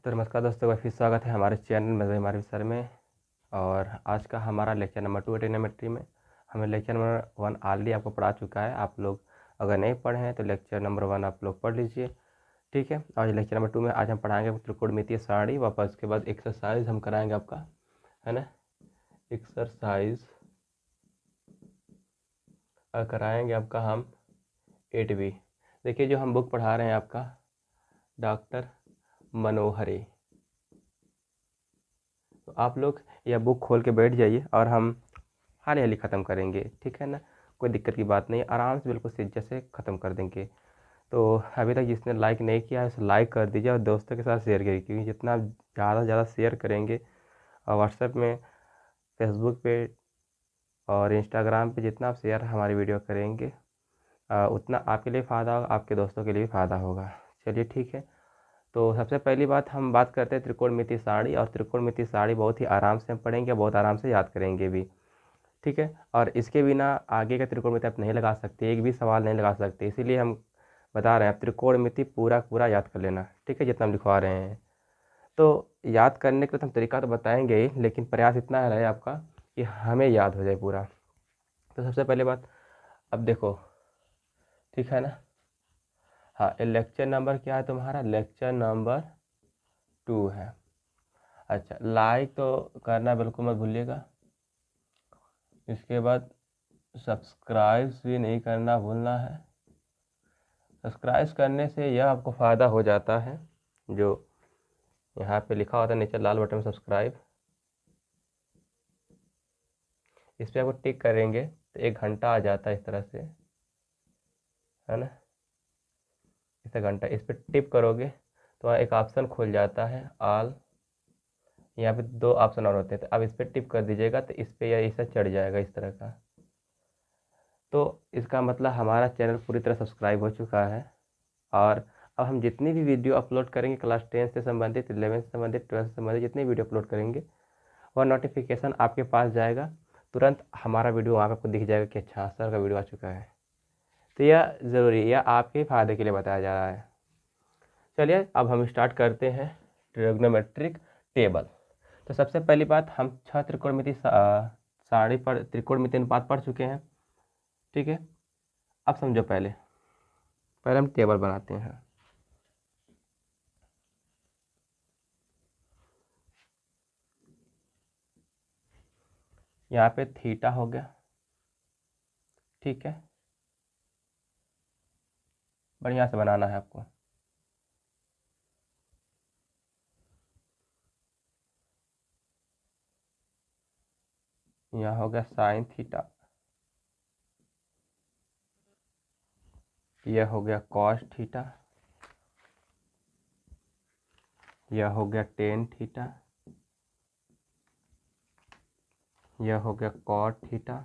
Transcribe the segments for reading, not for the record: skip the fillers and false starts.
तो नमस्कार दोस्तों, फिर स्वागत है हमारे चैनल में हमारे विषय में। और आज का हमारा लेक्चर नंबर 2 ट्रिग्नोमेट्री में हमें लेक्चर नंबर 1 ऑलरेडी आपको पढ़ा चुका है। आप लोग अगर नहीं पढ़े हैं तो लेक्चर नंबर 1 आप लोग पढ़ लीजिए, ठीक है। और लेक्चर नंबर 2 में आज हम पढ़ाएंगे त्रिकोणमितीय सारणी, वापस उसके बाद एक्सरसाइज हम कराएंगे आपका, है ना। एक्सरसाइज कराएंगे आपका हम 8B। देखिए जो हम बुक पढ़ा रहे हैं आपका डॉक्टर मनोहरी, तो आप लोग यह बुक खोल के बैठ जाइए और हम हाल ही ख़त्म करेंगे, ठीक है ना। कोई दिक्कत की बात नहीं, आराम से बिल्कुल शिद्दत से ख़त्म कर देंगे। तो अभी तक जिसने लाइक नहीं किया है उसे लाइक कर दीजिए और दोस्तों के साथ शेयर करिए, क्योंकि जितना ज़्यादा से ज़्यादा शेयर करेंगे और व्हाट्सएप में, फेसबुक पे और इंस्टाग्राम पे जितना आप शेयर हमारी वीडियो करेंगे उतना आपके लिए फ़ायदा होगा, आपके दोस्तों के लिए भी फ़ायदा होगा। चलिए ठीक है। तो सबसे पहली बात हम बात करते हैं त्रिकोणमितीय सारणी, और त्रिकोणमितीय सारणी बहुत ही आराम से हम पढ़ेंगे, बहुत आराम से याद करेंगे भी, ठीक है। और इसके बिना आगे का त्रिकोणमिति आप नहीं लगा सकते, एक भी सवाल नहीं लगा सकते, इसीलिए हम बता रहे हैं आप त्रिकोणमिति पूरा पूरा याद कर लेना, ठीक है, जितना हम लिखवा रहे हैं। तो याद करने का तो हम तरीका तो बताएंगे ही, लेकिन प्रयास इतना रहे आपका कि हमें याद हो जाए पूरा। तो सबसे पहले बात अब देखो, ठीक है ना। हाँ, ये लेक्चर नंबर क्या है तुम्हारा? लेक्चर नंबर 2 है। अच्छा, लाइक तो करना बिल्कुल मत भूलिएगा। इसके बाद सब्सक्राइब भी नहीं करना भूलना है। सब्सक्राइब करने से यह आपको फ़ायदा हो जाता है, जो यहाँ पे लिखा होता है नीचे लाल बटन में सब्सक्राइब, इस पर आपको टिक करेंगे तो 1 घंटा आ जाता है इस तरह से, है ना। इस घंटा इस पर टिप करोगे तो एक ऑप्शन खुल जाता है ऑल, यहाँ पे 2 ऑप्शन और होते हैं, तो अब इस पर टिप कर दीजिएगा तो इस पर यह ऐसा चढ़ जाएगा इस तरह का। तो इसका मतलब हमारा चैनल पूरी तरह सब्सक्राइब हो चुका है। और अब हम जितनी भी वीडियो अपलोड करेंगे क्लास 10 से संबंधित, 11 से संबंधित, 12 से संबंधित, जितनी वीडियो अपलोड करेंगे वह नोटिफिकेशन आपके पास जाएगा, तुरंत हमारा वीडियो वहाँ पर आपको दिख जाएगा कि अच्छा सर का वीडियो आ चुका है। तो यह ज़रूरी है, यह आपके फ़ायदे के लिए बताया जा रहा है। चलिए अब हम स्टार्ट करते हैं ट्रिग्नोमेट्रिक टेबल। तो सबसे पहली बात, हम 6 त्रिकोणमिति सारणी पर त्रिकोणमिति अनुपात पढ़ चुके हैं, ठीक है। अब समझो, पहले हम टेबल बनाते हैं। यहाँ पे थीटा हो गया, ठीक है, बढ़िया से बनाना है आपको। यहाँ हो गया साइन थीटा, यह हो गया कॉस थीटा, यह हो गया टेन थीटा, यह हो गया कॉट थीटा,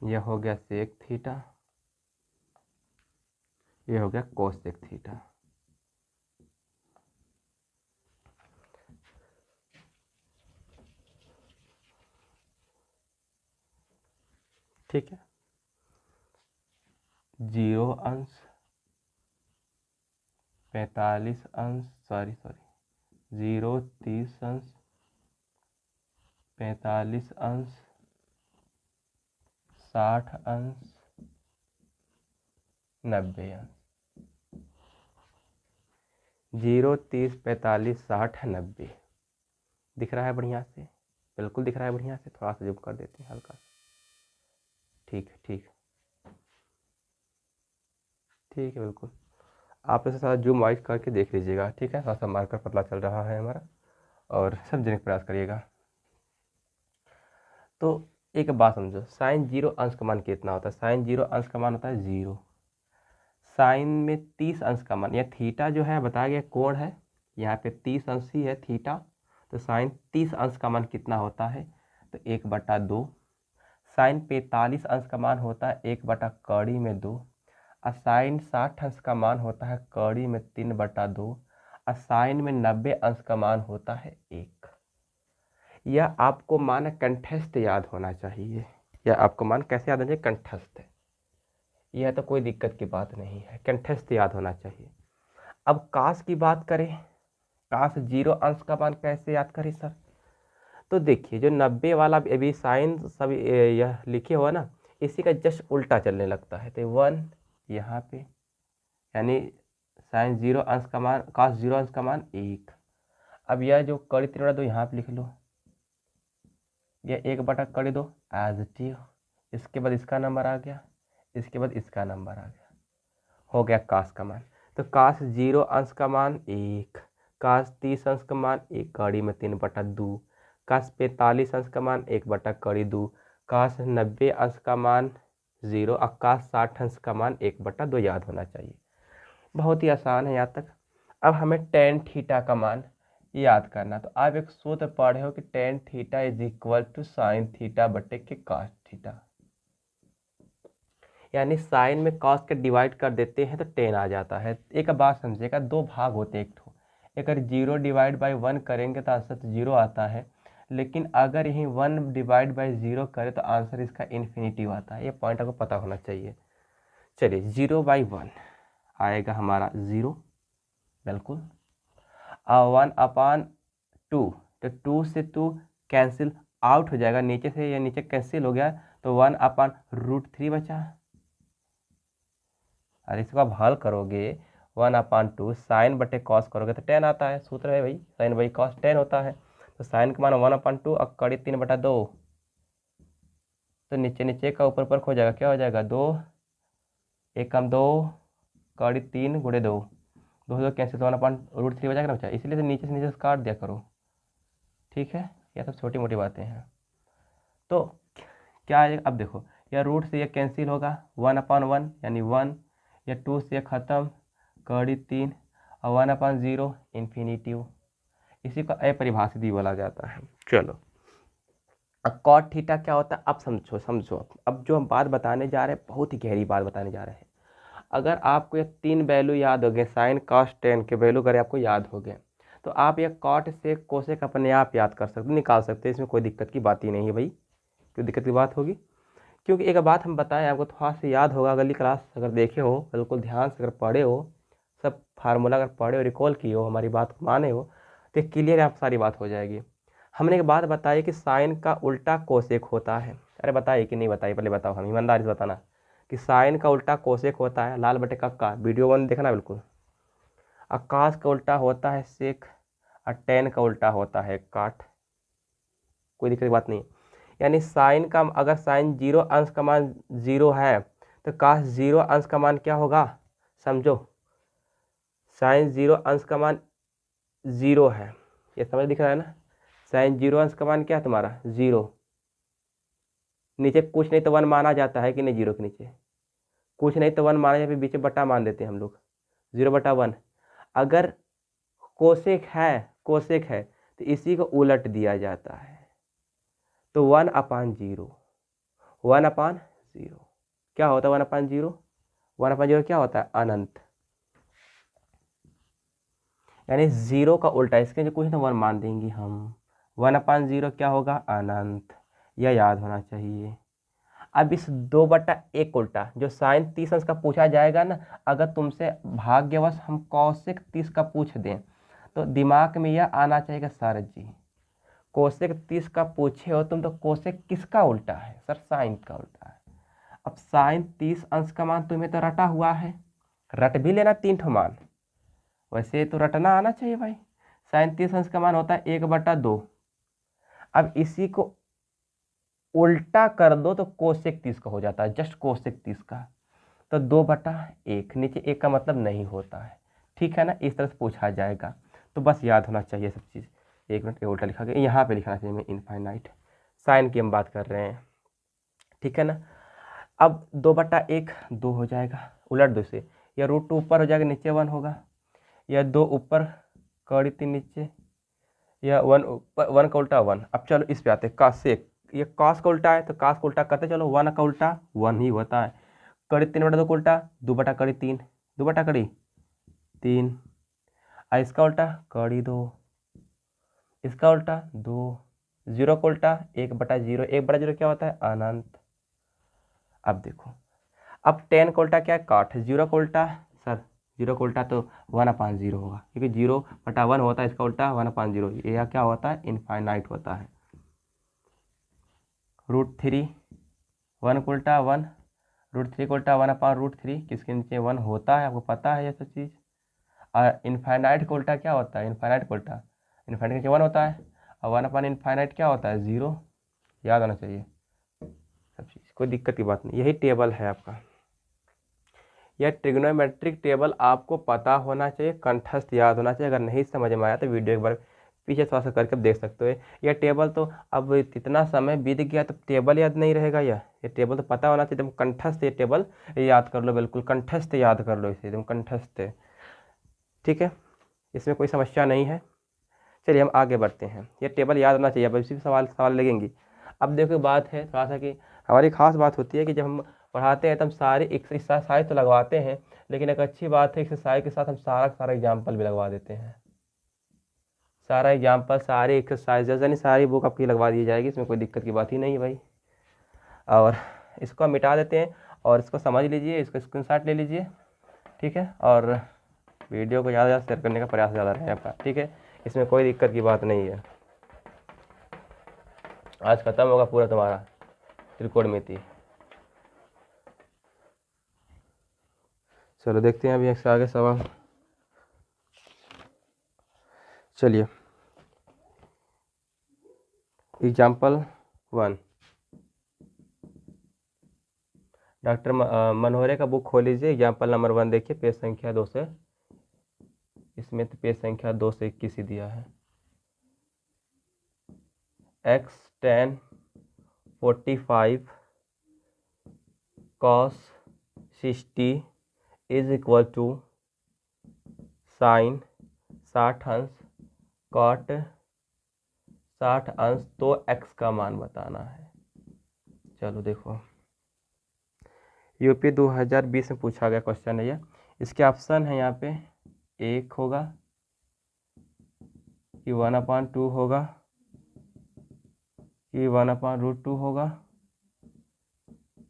यह हो गया सेक थीटा, यह हो गया कोसेक थीटा। ठीक है, 0 अंश, 45 अंश, 0 30 अंश, 45 अंश, 60 अंश, 90 अंश। 0 30 45 60 90 दिख रहा है बढ़िया से? बिल्कुल दिख रहा है बढ़िया से। थोड़ा सा जूम कर देते हैं हल्का, ठीक है, ठीक ठीक है, बिल्कुल आप इसे सारा जूम वाइज करके देख लीजिएगा, ठीक है। थोड़ा सा मार्कर पतला चल रहा है हमारा, और समझने का प्रयास करिएगा। तो एक बात समझो, साइन 0 अंश का मान कितना होता है? साइन 0 अंश का मान होता है 0। साइन में 30 अंश का मान, या थीटा जो है बताया गया कोण है, यहाँ पे 30 अंश ही है थीटा, तो साइन 30 अंश का मान कितना होता है? तो 1/2। साइन 45 अंश का मान होता है 1/कड़ी में 2। और साइन 60 अंश का मान होता है कड़ी में 3/2। और साइन में 90 अंश का मान होता है 1। यह आपको मान कंठस्थ याद होना चाहिए। यह आपको मान कैसे याद होना चाहिए? कंठस्थ। यह तो कोई दिक्कत की बात नहीं है, कंठस्थ याद होना चाहिए। अब काश की बात करें, काश जीरो अंश का मान कैसे याद करें सर? तो देखिए जो 90 वाला अभी साइन सब यह लिखे हुआ ना, इसी का जस्ट उल्टा चलने लगता है। तो 1 यहाँ पे, यानी साइन जीरो अंश का मान, काश जीरो अंश का मान 1। अब यह जो कड़ी 3/2 यहाँ पे लिख लो, यह 1/2 एज इट इज। इसके बाद इसका नंबर आ गया, इसके बाद इसका नंबर आ गया, हो गया काश का मान। तो काश जीरो अंश का मान 1, काश 30 अंश का मान 1 कड़ी में 3/2, काश 45 अंश का मान 1/2, काश 90 अंश का मान 0 और काश 60 अंश का मान 1/2 याद होना चाहिए। बहुत ही आसान है यहाँ तक। अब हमें टेन थीटा का मान याद करना। तो आप एक सूत्र पढ़े हो कि tan theta is equal to sine theta बटे के कॉस थीटा, यानी साइन में कॉस के डिवाइड कर देते हैं तो टेन आ जाता है। एक बात समझिएगा, दो भाग होते हैं। एक अगर 0 डिवाइड बाई 1 करेंगे तो आंसर तो 0 आता है, लेकिन अगर यही 1 डिवाइड बाई 0 करें तो आंसर इसका इन्फिनिटिव आता है। ये पॉइंट आपको पता होना चाहिए। चलिए 0/1 आएगा हमारा 0, बिल्कुल। और 1/2, तो 2 से 2 कैंसिल आउट हो जाएगा, नीचे से या नीचे कैंसिल हो गया, तो 1/√3 बचा। और इसको आप हल करोगे 1/2 साइन बटे कॉस करोगे तो 10 आता है। सूत्र है भाई, साइन बाई कॉस 10 होता है। तो साइन का मान 1/2 और कड़ी 3/2, तो नीचे नीचे का ऊपर ऊपर हो जाएगा, क्या हो जाएगा 2, 1 कम 2, कड़ी 3 गुणे 2, 2 कैंसिल, तो 1/√3 बचा ना बचा, इसलिए तो नीचे से नीचे से काट दिया करो, ठीक है। यह सब छोटी मोटी बातें हैं। तो क्या आएगा, अब देखो यह रूट से यह कैंसिल होगा, 1/1 यानी 1, या 2 से यह खत्म, कड़ी 3, और 1/0 इन्फिनिटिव। इसी को अपरिभाषित भी बोला जाता है। चलो अब कॉट थीटा क्या होता है, अब समझो। अब जो हम बात बताने जा रहे हैं बहुत ही गहरी बात बताने जा रहे हैं। अगर आपको ये 3 वैल्यू याद हो गए, साइन कॉस टेन के वैल्यू अगर आपको याद हो गए, तो आप ये कॉट से कोसेक अपने आप याद कर सकते, निकाल सकते हैं। इसमें कोई दिक्कत की बात ही नहीं है भाई। क्यों दिक्कत की बात होगी? क्योंकि एक बात हम बताएं आपको, थोड़ा सा याद होगा, अगली क्लास अगर देखे हो, बिल्कुल ध्यान से अगर पढ़े हो, सब फार्मूला अगर पढ़े हो, रिकॉल किए हो, हमारी बात को माने हो, तो क्लियर आप सारी बात हो जाएगी। हमने एक बात बताई कि साइन का उल्टा कोसेक होता है। अरे बताइए कि नहीं बताइए, पहले बताओ, हम ईमानदारी से बताना कि साइन का उल्टा कोसेक होता है। लाल बटे का वीडियो 1 देखना बिल्कुल। आकाश का उल्टा होता है सेक, और टेन का उल्टा होता है काट। कोई दिक्कत की बात नहीं। यानी साइन का, अगर साइन जीरो अंश का मान 0 है तो काश 0 अंश का मान क्या होगा, समझो। साइन 0 अंश का मान 0 है, ये समझ दिख रहा है ना। साइन 0 अंश का मान क्या है तुम्हारा 0, नीचे कुछ नहीं तो 1 माना जाता है कि नहीं, 0 के नीचे कुछ नहीं तो 1 माना जाता है, बीच में बटा मान देते हैं हम लोग, 0/1। अगर कोसेक है तो इसी को उलट दिया जाता है, तो 1/0, 1/0 क्या होता है, 1/0, 1/0 क्या होता है, अनंत। यानी 0 का उल्टा, इसके जो कुछ ना 1 मान देंगे हम, 1/0 क्या होगा, अनंत। यह याद होना चाहिए। अब इस 2/1 उल्टा जो साइन 30 अंश का पूछा जाएगा ना, अगर तुमसे भाग्यवश हम कौशिक 30 का पूछ दें तो दिमाग में यह आना चाहिए सर जी कोसेक 30 का पूछे हो तुम तो कोसेक किसका उल्टा है, सर साइन का उल्टा है। अब साइन 30 अंश का मान तुम्हें तो रटा हुआ है, रट भी लेना 3 ठो मान, वैसे तो रटना आना चाहिए भाई। साइन 30 अंश का मान होता है 1/2। अब इसी को उल्टा कर दो तो कोसेक 30 का हो जाता है, जस्ट कोसेक 30 का, तो 2/1, नीचे 1 का मतलब नहीं होता है, ठीक है ना। इस तरह से पूछा जाएगा, तो बस याद होना चाहिए सब चीज़। 1 मिनट, उल्टा लिखा गया, यहाँ पे लिखना चाहिए मैं इनफाइनाइट, साइन की हम बात कर रहे हैं, ठीक है ना। अब 2/1 2 हो जाएगा, उलट दो से, या √2 ऊपर हो जाएगा, नीचे 1 होगा, या 2 ऊपर कड़ी 3 नीचे, या 1 ऊपर, 1 का उल्टा 1। अब चलो इस पे आते हैं, कासेक, ये कास का उल्टा है तो कास का उल्टा करते चलो, 1 का उल्टा 1 ही होता है। कड़ी 3/2 का उल्टा 2/3, 2/3, और इसका उल्टा कड़ी 2, इसका उल्टा 2, 0 का उल्टा 1/0, 1/0 क्या होता है, अनंत। अब देखो, अब 10 का उल्टा क्या है, काट, 0 का उल्टा सर जीरो का उल्टा तो 1/0 होगा, क्योंकि 0/1 होता है, इसका उल्टा 1/0। यह क्या होता है, इनफाइनाइट होता है। √3 1 का उल्टा 1, √3 का उल्टा 1/√3, किसके नीचे 1 होता है, आपको पता है ये सब चीज़। और इनफाइनाइट का उल्टा क्या होता है, इनफाइनाइट का उल्टा इनफाइनाइट के नीचे 1 होता है, और 1/इनफाइनाइट क्या होता है, 0। याद होना चाहिए सब चीज़, कोई दिक्कत की बात नहीं। यही टेबल है आपका, यह ट्रिग्नोमेट्रिक टेबल आपको पता होना चाहिए, कंठस्थ याद होना चाहिए। अगर नहीं समझ में आया तो वीडियो एक बार पीछे थोड़ा सा करके देख सकते हो। यह टेबल तो अब इतना समय बीत गया तो टेबल याद नहीं रहेगा, ये टेबल तो पता होना चाहिए, एकदम कंठस्थ। ये टेबल याद कर लो, बिल्कुल कंठस्थ याद कर लो इसे, एकदम कंठस्थ। ठीक है, इसमें कोई समस्या नहीं है। चलिए हम आगे बढ़ते हैं। ये टेबल याद होना चाहिए, अब इसी सवाल लगेंगी। अब देखो बात है थोड़ा सा कि हमारी खास बात होती है कि जब हम पढ़ाते हैं तो हम सारी एक्सरसाइज तो लगवाते हैं, लेकिन एक अच्छी बात है एक्सरसाइज के साथ हम सारा एग्जाम्पल भी लगवा देते हैं। सारा एग्जाम्पल, सारी एक्सरसाइजेज, यानी सारी बुक आपकी लगवा दी जाएगी, इसमें कोई दिक्कत की बात ही नहीं है भाई। और इसको हम मिटा देते हैं और इसको समझ लीजिए, इसको स्क्रीनशॉट ले लीजिए। ठीक है, और वीडियो को ज़्यादा से ज़्यादा शेयर करने का प्रयास ज़्यादा रहे आपका। ठीक है, इसमें कोई दिक्कत की बात नहीं है। आज खत्म होगा पूरा तुम्हारा त्रिकोणमिति। चलो देखते हैं अभी इससे आगे सवाल। चलिए एग्जाम्पल 1, डॉक्टर मनोहरे का बुक खोल लीजिए। एग्जाम्पल नंबर 1 देखिए, पेज संख्या 2 से, इसमें तो पेज संख्या 2 से 21 ही दिया है। x tan 45 cos 60 is equal to sine 60 अंश कॉट 60 अंश, तो x का मान बताना है। चलो देखो, यूपी 2020 में पूछा गया क्वेश्चन है ये। इसके ऑप्शन है यहाँ पे, 1 होगा कि 1/2 होगा कि 1/√2 होगा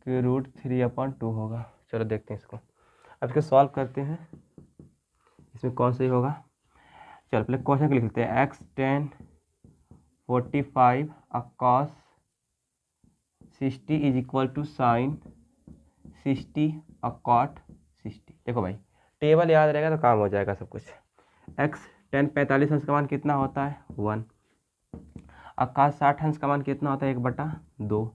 कि √3/2 होगा। चलो देखते हैं इसको, अब इसको सॉल्व करते हैं। इसमें कौन सा ही होगा, चलो पहले क्वेश्चन को लिख लेते हैं। x tan 45 cos 60 is equal to sine 60 cot 60। देखो भाई, टेबल याद रहेगा तो काम हो जाएगा सब कुछ। x tan 45 अंश का मान कितना होता है, 1। cos 60 अंश का मान कितना होता है, 1/2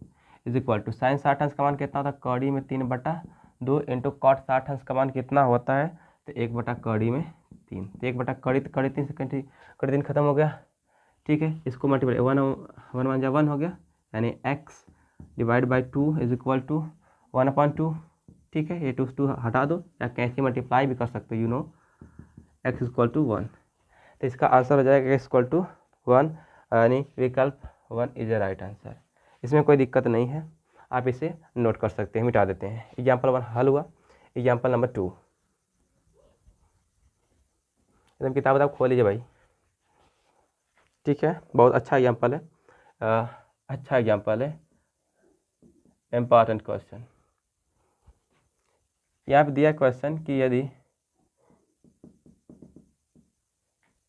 इज इक्वल टू साइन 60 अंश का मान कितना होता है, कड़ी में 3/2 इंटू कॉट 60 अंश का मान कितना होता है, तो 1/कड़ी में 3, तो 1/कड़ी, तो कड़ी 3 से कड़ी 3 खत्म हो गया। ठीक है, इसको मल्टीप्लाई 1 हो गया, यानी x divide by 2 is equal to 1/2। ठीक है, ये 2 हटा दो, या कैसे मल्टीप्लाई भी कर सकते हो, you know, x equal to 1। तो इसका आंसर हो जाएगा x इक्वल टू 1, यानी विकल्प 1 इज ए राइट आंसर। इसमें कोई दिक्कत नहीं है, आप इसे नोट कर सकते हैं, मिटा देते हैं। एग्जाम्पल 1 हल हुआ। एग्जाम्पल नंबर 2, एकदम किताब खोल लीजिए भाई। ठीक है, बहुत अच्छा एग्जाम्पल है, अच्छा एग्जाम्पल है, इम्पॉर्टेंट क्वेश्चन। यहाँ पे दिया क्वेश्चन कि यदि,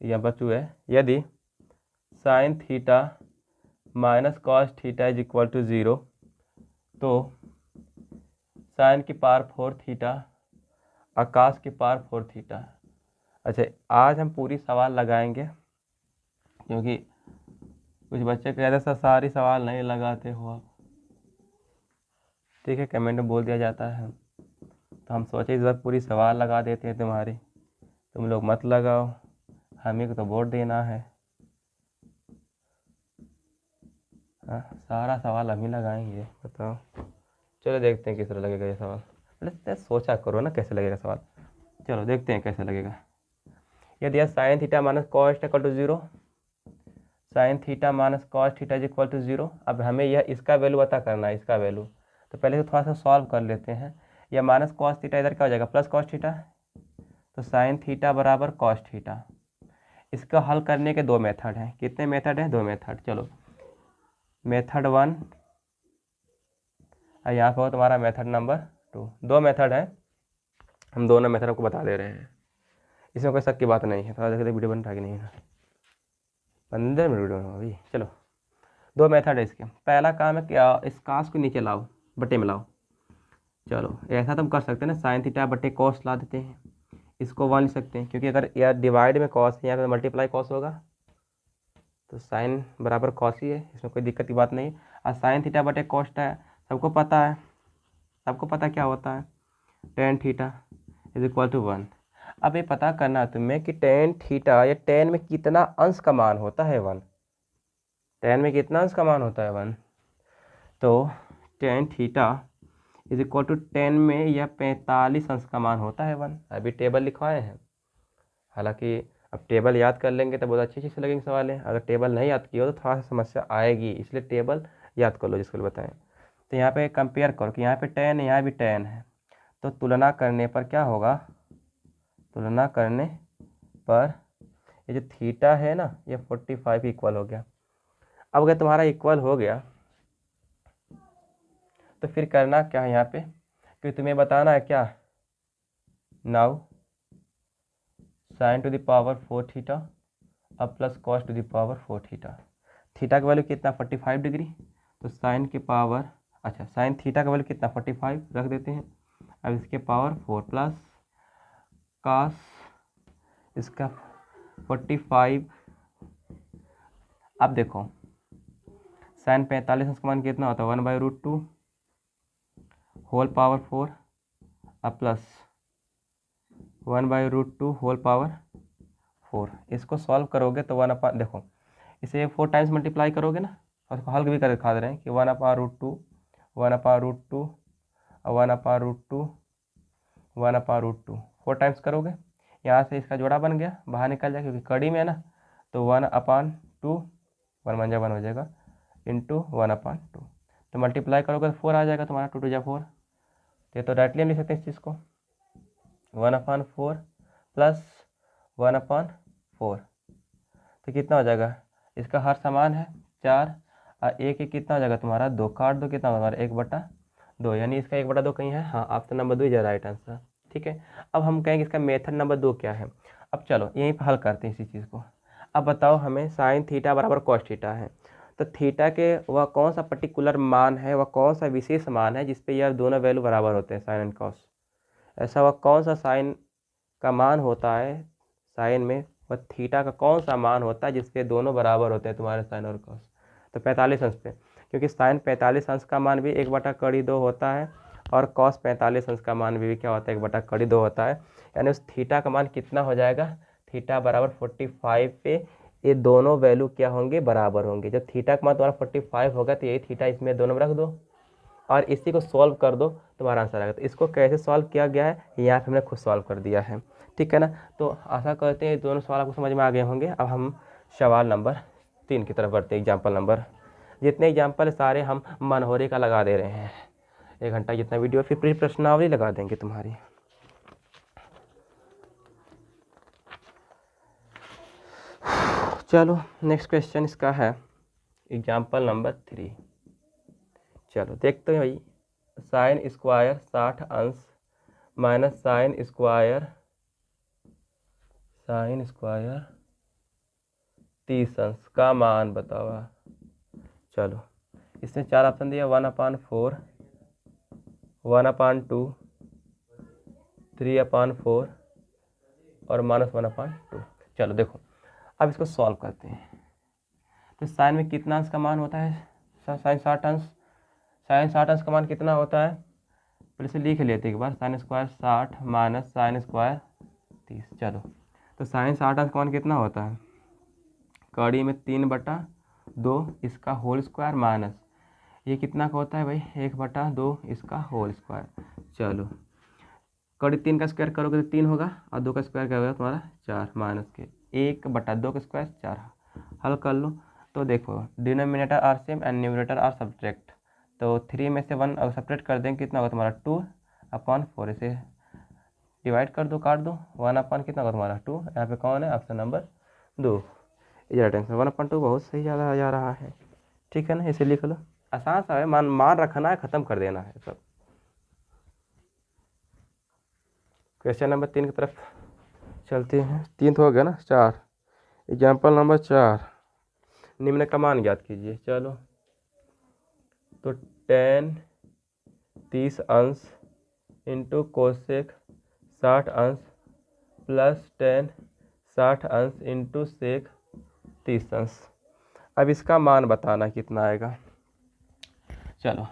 एग्जाम्पल 2 है, यदि sine theta minus cos theta is equal to 0, तो साइन की पावर 4 थीटा आकाश की पावर 4 थीटा। अच्छा, आज हम पूरी सवाल लगाएंगे, क्योंकि कुछ बच्चे कहते सर सारी सवाल नहीं लगाते हो आप। ठीक है, कमेंट में बोल दिया जाता है, तो हम सोचे इस बार पूरी सवाल लगा देते हैं तुम्हारी, तुम लोग मत लगाओ, हमें को तो वोट देना है। हाँ, सारा सवाल हम ही लगाएंगे, बताओ। चलो देखते हैं किस तरह लगेगा ये सवाल, पहले सोचा करो ना कैसे लगेगा सवाल। चलो देखते हैं कैसे लगेगा। यदि sine theta minus cos equal to 0, sine theta minus cos theta is equal to 0। अब हमें यह इसका वैल्यू पता करना है, इसका वैल्यू, तो पहले तो थोड़ा सा सॉल्व कर लेते हैं। यह माइनस कॉस थीटा इधर क्या हो जाएगा, प्लस कॉस थीटा, तो साइन थीटा बराबर कॉस थीटा। इसका हल करने के 2 मेथड हैं। कितने मेथड हैं, 2 मेथड। चलो मेथड 1 यहाँ पर हो तुम्हारा मेथड नंबर 2, 2 मेथड है, हम दोनों मेथड आपको बता दे रहे हैं। इसमें कोई शक की बात नहीं है। थोड़ा देखते वीडियो बन रहा कि नहीं ना, 15 मिनट वीडियो अभी। चलो 2 मेथड है इसके। पहला काम है क्या, इस कास को नीचे लाओ, बटे में लाओ। चलो ऐसा तुम कर सकते हैं ना, साइन थीटा बटे कॉस ला देते हैं, इसको 1 लिख सकते हैं, क्योंकि अगर यार डिवाइड में कॉस है, यहाँ पे मल्टीप्लाई कॉस होगा, तो साइन बराबर कॉस ही है, इसमें कोई दिक्कत की बात नहीं। और साइन थीटा बटे कॉस है, सबको पता है, सबको पता क्या होता है, tan theta is equal to 1। अब ये पता करना है तुम्हें कि टेन थीटा या टेन में कितना अंश का मान होता है 1, टेन में कितना अंश का मान होता है 1। तो tan theta is equal to 10 में यह 45 अंश का मान होता है 1। अभी टेबल लिखवाए हैं, हालांकि अब टेबल याद कर लेंगे तो बहुत अच्छी चीज़ से लगेंगे सवाल है, अगर टेबल नहीं याद किया हो तो थोड़ा सा समस्या आएगी, इसलिए टेबल याद कर लो जिसको बताएं। तो यहाँ पे कंपेयर करो कि यहाँ पे 10 है, यहाँ भी 10 है, तो तुलना करने पर क्या होगा, तुलना करने पर ये जो थीटा है ना, ये 45 इक्वल हो गया। अब अगर तुम्हारा इक्वल हो गया तो फिर करना क्या है यहाँ पे, क्योंकि तुम्हें बताना है क्या, now sine to the power 4 theta अब plus cos to the power 4 theta. Theta का वैल्यू कितना 45 डिग्री, तो साइन के पावर, अच्छा साइन थीटा का वैल्यू कितना 45 रख देते हैं। अब इसके पावर 4 प्लस कॉस इसका 45। अब देखो साइन 45 का मान कितना होता है 1/√2 होल पावर 4 अब प्लस 1/√2 होल पावर 4। इसको सॉल्व करोगे तो 1/, देखो इसे 4 टाइम्स मल्टीप्लाई करोगे ना, और इसको हल भी कर दिखा दे रहे हैं कि 1/√2 1/√2 और 1/√2 1/√2 4 टाइम्स करोगे, यहाँ से इसका जोड़ा बन गया, बाहर निकल जाएगा क्योंकि कड़ी में है ना, तो 1/2 1 1 हो जाएगा इंटू 1/2। तो मल्टीप्लाई करोगे तो 4 आ जाएगा तुम्हारा, 2 2 जा 4। तो डायरेक्टली हम लिख सकते हैं इस चीज़ को 1/4 प्लस 1/4। तो कितना हो जाएगा, इसका हर समान है 4 और एक एक कितना हो जाएगा तुम्हारा 2, काट दो कितना होगा तुम्हारा 1/2, यानी इसका 1/2 कहीं है, हाँ option number 2 is right answer. ठीक है, अब हम कहेंगे इसका मेथड नंबर 2 क्या है। अब चलो यहीं पर हल करते हैं इसी चीज़ को। अब बताओ हमें साइन थीटा बराबर कॉस थीटा है, तो थीटा के वह कौन सा पर्टिकुलर मान है, वह कौन सा विशेष मान है जिसपे यह दोनों वैल्यू बराबर होते हैं साइन एंड कॉस। ऐसा वह कौन सा साइन का मान होता है, साइन में वह थीटा का कौन सा मान होता है जिसके दोनों बराबर होते हैं तुम्हारे साइन और कॉस। तो 45 अंश पे, क्योंकि साइन 45 अंश का मान भी 1/2 होता है और कॉस 45 अंश का मान भी क्या होता है 1/2 होता है। यानी उस थीटा का मान कितना हो जाएगा, थीटा बराबर 45 पे ये दोनों वैल्यू क्या होंगे, बराबर होंगे। जब थीटा का मान तुम्हारा 45 होगा तो यही थीटा इसमें दोनों में रख दो और इसी को सॉल्व कर दो, तुम्हारा आंसर आएगा। तो इसको कैसे सॉल्व किया गया है यहाँ पे हमने खुद सॉल्व कर दिया है, ठीक है ना। तो आशा करते हैं दोनों सवाल आपको समझ में आ गए होंगे। अब हम सवाल नंबर 3 की तरफ बढ़ते हैं। एग्जाम्पल नंबर, जितने एग्जाम्पल सारे हम मनहोरे का लगा दे रहे हैं, 1 घंटा जितना वीडियो, फिर प्रश्नावली लगा देंगे तुम्हारी। चलो नेक्स्ट क्वेश्चन इसका है एग्जाम्पल नंबर 3। चलो देखते हैं भाई, साइन स्क्वायर 60 अंश माइनस साइन स्क्वायर 30 अंश का मान बताओ। चलो इसने 4 ऑप्शन दिया, 1/4 1/2 3/4 और -1/2। चलो देखो अब इसको सॉल्व करते हैं। तो साइन में कितना अंश का मान होता है, साइन 60 अंश, साइन 60 अंश का मान कितना होता है, पहले से लिख लेते एक बार, sine square 60 minus sine square 30। चलो तो साइन 60 अंश का मान कितना होता है, कड़ी में 3/2 इसका होल स्क्वायर माइनस ये कितना का होता है भाई 1/2 इसका होल स्क्वायर। चलो कड़ी 3 का स्क्वायर करोगे तो 3 होगा और 2 का स्क्वायर करोगे तुम्हारा 4 माइनस के 1/2 का स्क्वायर 4। हल कर लो तो देखो denominator are same and numerator are subtract, तो 3 में से 1 अगर सब्ट्रैक्ट कर देंगे कितना होगा तुम्हारा 2/4, इसे डिवाइड कर दो, काट दो, 1/, कितना होगा तुम्हारा 2। यहाँ पे कौन है, option number 2 is right answer. 1/2 बहुत सही ज़्यादा जा रहा है, ठीक है ना, इसे लिख लो, आसान सा है, मान रखना है, ख़त्म कर देना है सब। क्वेश्चन नंबर 3 की तरफ चलते हैं, 3 तो हो गया ना, 4। एग्जाम्पल नंबर 4, निम्न का मान ज्ञात कीजिए। चलो तो tan 30 अंश इंटू कोसेक 60 अंश प्लस tan 60 अंश इंटू सेक 30 अंश। अब इसका मान बताना कितना आएगा। चलो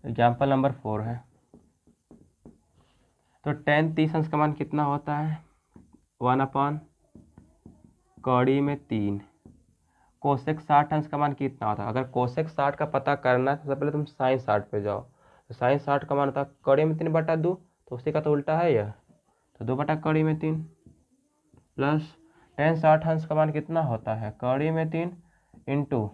एग्जाम्पल नंबर 4 है। तो tan 30 अंश का मान कितना होता है, 1/, कौड़ी में 3। कोसेक 60 अंश का मान कितना होता है, अगर कोसेक 60 का पता करना है तो सबसे पहले तुम साइन 60 पे जाओ। तो साइन 60 का मान होता है कौड़ी में 3/2, तो उसी का तो उल्टा है यह, तो 2/3 प्लस tan 60 अंश का मान कितना होता है, कौड़ी में 3 इंटू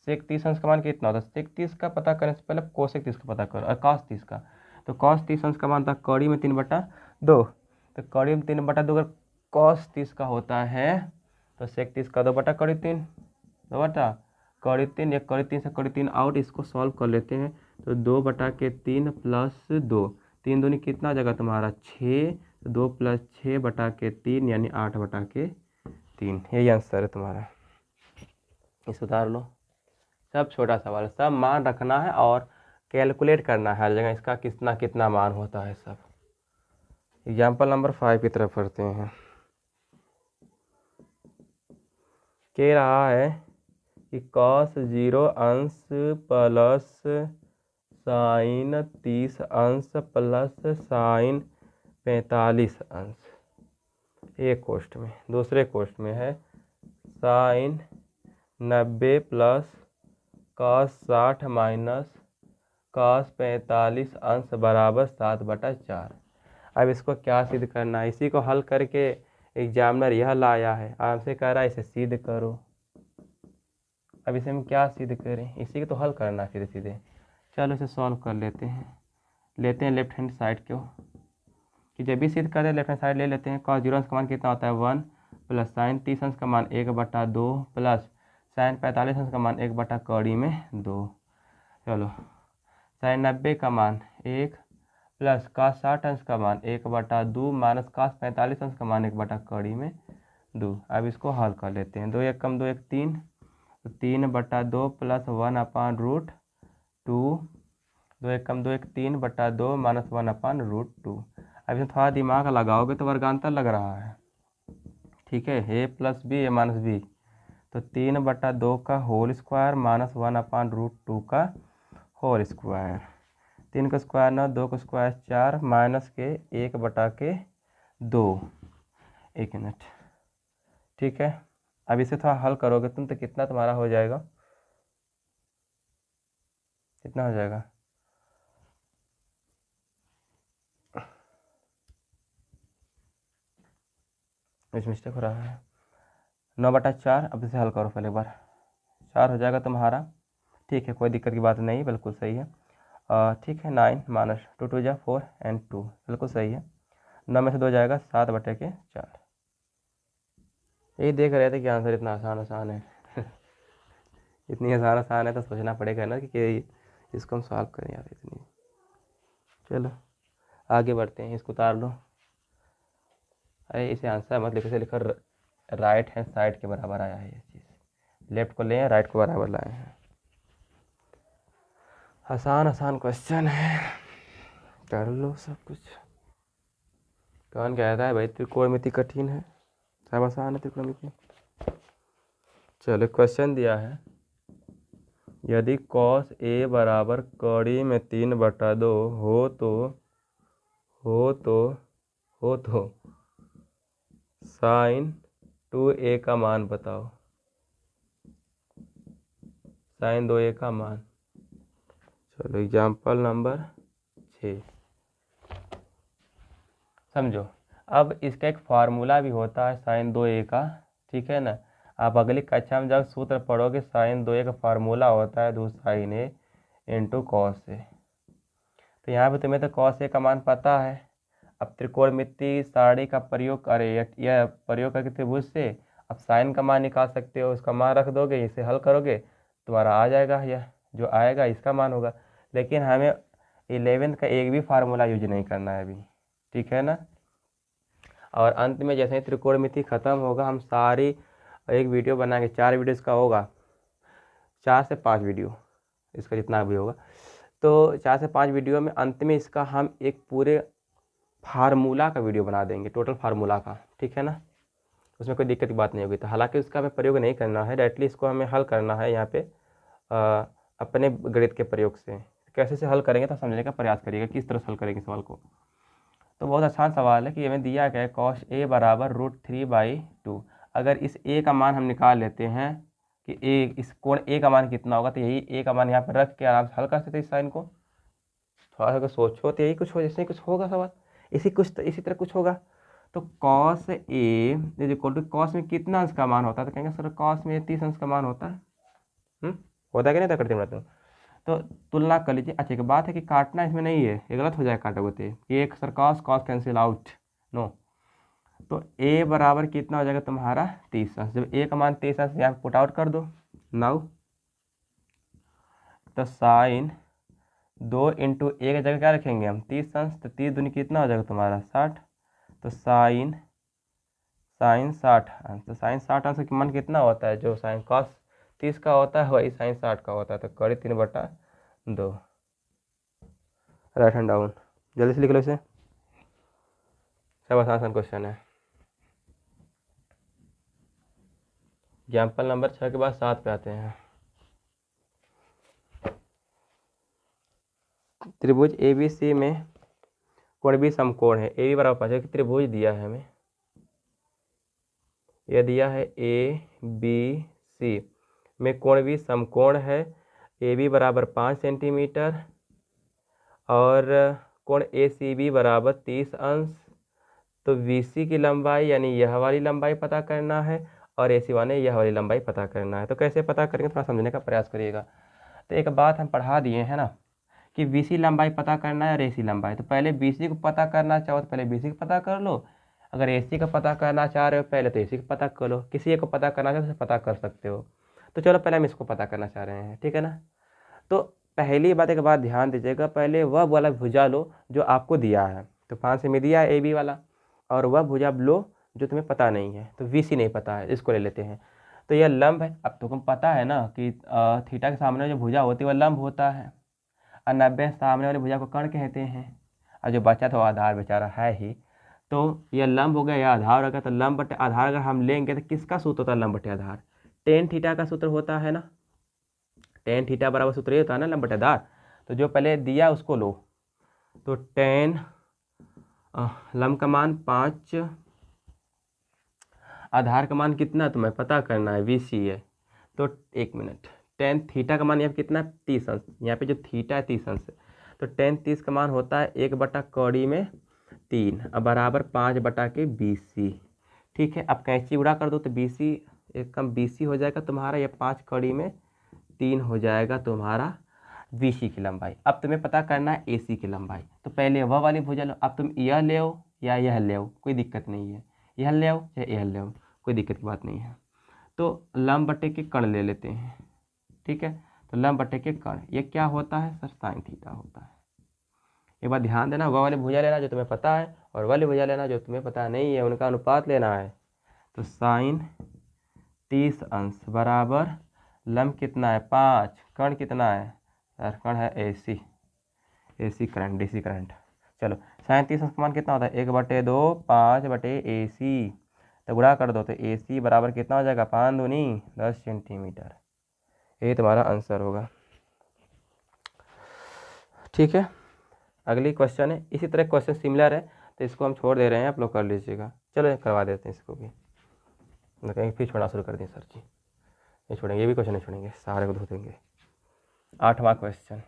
सेक 30 अंश का मान कितना होता है। सेक 30 का पता करने से पहले कोसेक 30 का पता करो, और cos 30 का, तो cos 30 अंश का मान था कौड़ी में 3/2, तो कौड़ी में 3/2 अगर cos 30 का होता है तो सेक 30 का 2/3, 2/3 या कौड़ी 3 से कौड़ी 3 आउट। इसको सॉल्व कर लेते हैं, तो 2/3 प्लस 2, 3 दूनी कितना जगह तुम्हारा 6, 2 प्लस 6/3 यानी 8/3। यही आंसर है तुम्हारा। इस उतार लो, सब छोटा सवाल है, सब मान रखना है और कैलकुलेट करना है हर जगह इसका कितना कितना मान होता है सब। एग्जाम्पल नंबर 5 की तरफ पढ़ते हैं। कह रहा है कि cos 0 अंश प्लस साइन 30 अंश प्लस साइन 45 अंश, एक कोष्ट में। दूसरे कोष्ट में है sine 90 plus cos 60 minus cos 45 अंश बराबर 7/4। अब इसको क्या सिद्ध करना है, इसी को हल करके एग्जामिनर यह लाया है, आपसे कह रहा है इसे सिद्ध करो। अब इसे हम क्या सिद्ध करें, इसी को तो हल करना सीधे सीधे। चलो इसे सॉल्व कर लेते हैं लेफ्ट हैंड साइड को, कि जब भी सिद्ध करते हैं लेफ्ट हैंड साइड ले लेते हैं। cos 0 अंश का मान कितना होता है 1, प्लस साइन 30 अंश का मान 1/2 प्लस साइन 45 अंश का मान 1/2। चलो साइन 90 का मान 1 प्लस cos 60 अंश का मान 1/2 माइनस cos 45 अंश का मान 1/2। अब इसको हल कर लेते हैं, 2 1 कम 2 1 3, तो 3/2 प्लस 1/√2, 2 1 कम 2 1 3/2 माइनस 1/√2। अब इसमें थोड़ा दिमाग लगाओगे तो वर्गांतर लग रहा है, ठीक है, a plus B A minus B, तो 3/2 का होल स्क्वायर माइनस 1/√2 का होल स्क्वायर। 3 का स्क्वायर 9, 2 का स्क्वायर 4, माइनस के 1/2। 1 मिनट, ठीक है। अब इसे थोड़ा हल करोगे तुम तो कितना तुम्हारा हो जाएगा, कितना हो जाएगा, इस मिस्टेक हो रहा है, 9/4। अब इसे हल करो पहले एक बार, 4 हो जाएगा तुम्हारा, ठीक है, कोई दिक्कत की बात नहीं, बिल्कुल सही है। ठीक है, 9 माइनस 2 2 जा 4 एंड 2, बिल्कुल सही है। 9 में से 2 जाएगा 7/4। यही देख रहे थे कि आंसर इतना आसान है इतनी आसान है तो सोचना पड़ेगा ना कि इसको हम सॉल्व करें यार इतनी। चलो आगे बढ़ते हैं, इसको उतार लो। अरे इसे आंसर मत लिखो, इसे लिखो राइट हैंड साइड के बराबर आया है ये चीज़, लेफ्ट को ले राइट को बराबर लाए हैं। आसान क्वेश्चन है, कर लो सब कुछ। कौन कहता है भाई त्रिकोणमिति कठिन है, सब आसान है त्रिकोणमिति। चलो क्वेश्चन दिया है, यदि cos a बराबर कौड़ी में 3/2 हो तो साइन 2a का मान बताओ, साइन 2a का मान। चलो एग्जाम्पल नंबर 6 समझो। अब इसका एक फार्मूला भी होता है साइन 2a का, ठीक है ना। आप अगली कक्षा में जब सूत्र पढ़ोगे साइन 2a का फार्मूला होता है 2 sign a into cos A. तो यहाँ पे तुम्हें तो कॉस ए का मान पता है। अब त्रिकोणमिति सारणी का प्रयोग यह प्रयोग करके त्रिभुज से अब साइन का मान निकाल सकते हो, उसका मान रख दोगे, इसे हल करोगे तुम्हारा आ जाएगा, यह जो आएगा इसका मान होगा। लेकिन हमें 11th का एक भी फार्मूला यूज नहीं करना है अभी, ठीक है ना। और अंत में जैसे ही त्रिकोणमिति ख़त्म होगा हम सारी एक वीडियो बनाएंगे, 4 वीडियो इसका होगा, 4 से 5 वीडियो इसका जितना भी होगा, तो 4 से 5 वीडियो में अंत में इसका हम एक पूरे फार्मूला का वीडियो बना देंगे, टोटल फार्मूला का, ठीक है ना। उसमें कोई दिक्कत की बात नहीं होगी। तो हालांकि उसका हमें प्रयोग नहीं करना है, डायरेक्टली इसको हमें हल करना है यहाँ पे अपने गणित के प्रयोग से। कैसे से हल करेंगे तो समझने का प्रयास करिएगा किस तरह से हल करेंगे सवाल को। तो बहुत आसान सवाल है कि हमें दिया गया है cos a बराबर √3/2। अगर इस a का मान हम निकाल लेते हैं कि a, इस कोण a का मान कितना होगा, तो यही a का मान यहाँ पर रख के आराम से हल कर सकते इस साइन को। थोड़ा सा सोचो तो यही कुछ हो, जैसे कुछ होगा सवाल, इसी तरह कुछ होगा। तो cos a is equal to, cos में कितना अंश का मान होता है, तो कहेंगे सर cos में 30 अंश का मान होता है। होता है कि नहीं था, करते रहते हो। तो तुलना कर लीजिए। अच्छा, एक बात है कि काटना इसमें नहीं है, ये गलत हो जाएगा काटोगे तो ये एक sir cos cancel out, no. तो a बराबर कितना हो जाएगा तुम्हारा 30 अंश। जब a का मान 30 अंश यहाँ पुट आउट कर दो नाउ, तो साइन 2 इंटू a की जगह क्या रखेंगे हम 30 अंश, तो 30 दूनी कितना हो जाएगा तुम्हारा 60। तो साइन 60 अंश, तो साइन 60 अंश का मान कितना होता है, जो साइन cos 30 का होता है वही साइन 60 का होता है। तो कड़ी 3/2, राइट हैंड डाउन। जल्दी से लिख लो इसे, सब आसान क्वेश्चन है। एग्जाम्पल नंबर 6 के बाद 7 पे आते हैं। त्रिभुज ABC में कोण भी समकोण है, AB बराबर 5। त्रिभुज दिया है हमें, यह दिया है ABC में कोण भी समकोण है, AB बराबर 5 सेंटीमीटर और कोण ACB बराबर 30 अंश। तो BC की लंबाई यानी यह वाली लंबाई पता करना है और AC ने यह वाली लंबाई पता करना है। तो कैसे पता करेंगे, थोड़ा समझने का प्रयास करिएगा। तो एक बात हम पढ़ा दिए हैं ना कि BC लंबाई पता करना है और AC लंबाई। तो पहले BC को पता करना चाहो तो पहले BC को पता कर लो, अगर AC का पता करना चाह रहे हो पहले तो AC का पता कर लो, किसी एक को पता करना चाहो तो पता कर सकते हो। तो चलो पहले हम इसको पता करना चाह रहे हैं, ठीक है ना। तो पहली बात, एक बात ध्यान दीजिएगा, पहले वह वाला भुजा लो जो आपको दिया है। तो 5 सेमी दिया है AB वाला, और वह भुजा लो जो तुम्हें पता नहीं है। तो BC नहीं पता है, इसको ले लेते हैं। तो यह लंब है। अब तुमको पता है ना कि थीटा के सामने जो भुजा होती है वह लंब होता है, और 90 सामने वाली भुजा को कर्ण कहते हैं, और जो बचा तो आधार बेचारा है ही। तो यह लंब हो गया, यह आधार हो गया। तो लंब बटे आधार अगर हम लेंगे तो किसका सूत्र होता है लंब बटे आधार, टेन थीटा का सूत्र होता है ना। टेन थीटा बराबर सूत्र ये होता है ना लंब बटे आधार। तो जो पहले दिया उसको लो, तो टेन लंब का मान 5, आधार का मान कितना तुम्हें पता करना है BC है। तो एक मिनट, टेन थीटा का मान यहाँ पे कितना 30 अंश, यहाँ पे जो थीटा है 30 अंश है। तो टेन 30 का मान होता है 1/3 अब बराबर 5/BC, ठीक है। अब कैंची उड़ा कर दो तो BC एक कम BC हो जाएगा तुम्हारा, या 5/3 हो जाएगा तुम्हारा BC की लंबाई। अब तुम्हें पता करना है AC की लंबाई। तो पहले वह वाली भुजा लो, अब तुम यह ले आओ या यह ले आओ, कोई दिक्कत नहीं है, यह ले आओ या यह ले आओ, कोई दिक्कत की बात नहीं है। तो लंब बटे के कर्ण ले लेते हैं, ठीक है। तो लंब बटे के कर्ण ये क्या होता है सर, साइन थीटा होता है। एक बार ध्यान देना, वह वाली भुजा लेना जो तुम्हें पता है और वाली भुजा लेना जो तुम्हें पता नहीं है, उनका अनुपात लेना है। तो साइन 30 अंश बराबर लंब कितना है 5, कर्ण कितना है सर, कर्ण है AC करंट, DC करंट। चलो साइन 30 अंश का मान कितना होता है 1/2 5/AC। तो गुणा कर दो तो AC बराबर कितना हो जाएगा 5 दूनी 10 सेंटीमीटर। यही तुम्हारा आंसर होगा, ठीक है। अगली क्वेश्चन है, इसी तरह क्वेश्चन सिमिलर है तो इसको हम छोड़ दे रहे हैं, आप लोग कर लीजिएगा। चलो करवा देते हैं इसको भी, कहेंगे फिर छोड़ना शुरू कर दें सर जी, नहीं छोड़ेंगे, ये भी क्वेश्चन नहीं छोड़ेंगे, सारे को धो देंगे। 8वां क्वेश्चन,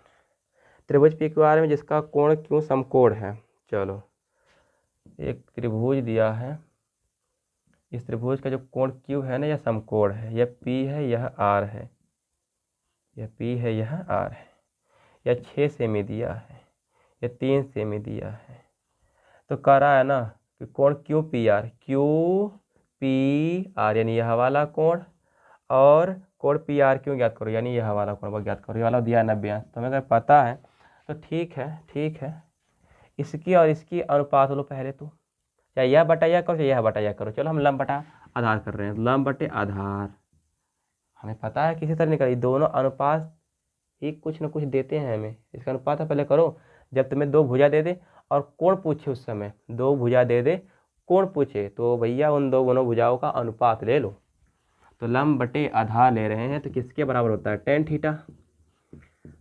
त्रिभुज PQR में जिसका कोण क्यों समकोण है। चलो एक त्रिभुज दिया है, इस त्रिभुज का जो कोण Q है ना यह समकोण है, यह P है यह R है, यह P है यह R है, यह 6 सेमी दिया है, यह 3 सेमी दिया है। तो कह रहा है ना कि कोण QPR यानी यह वाला कोण, और कोण PR क्यों ज्ञात करो यानी यह वाला कोण वो ज्ञात करो। ये वाला दिया है 90 अंश। तो हमें अगर पता है तो ठीक है, इसकी और इसकी अनुपात लो पहले तो, चाहे यह बटा यह करो चाहे यह बटा यह करो। चलो हम लंब बटा आधार कर रहे हैं, लंब बटे आधार हमें पता है किसी तरह निकल, दोनों अनुपात ही कुछ न कुछ देते हैं हमें, इसका अनुपात पहले करो। जब तुम्हें दो भुजा दे दे और कोण पूछे, उस समय दो भुजा दे दे कोण पूछे, तो भैया उन दोनों भुजाओं का अनुपात ले लो। तो लंब बटे आधार ले रहे हैं तो किसके बराबर होता है, tan थीटा।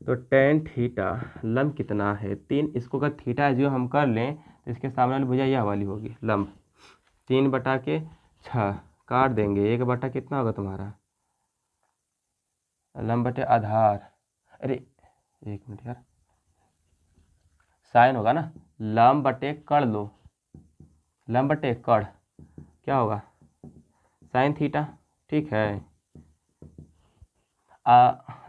तो tan थीटा लंब कितना है 3, इसको अगर थीटा जो हम कर लें तो इसके सामने वाली भुजा यह वाली होगी लंब, 3/6 काट देंगे, 1 बटा कितना होगा तुम्हारा लंब बटे आधार, अरे 1 मिनट यार, साइन होगा ना, लंब बटे कड़ लो, लंब बटे कड़ क्या होगा साइन थीटा, ठीक है।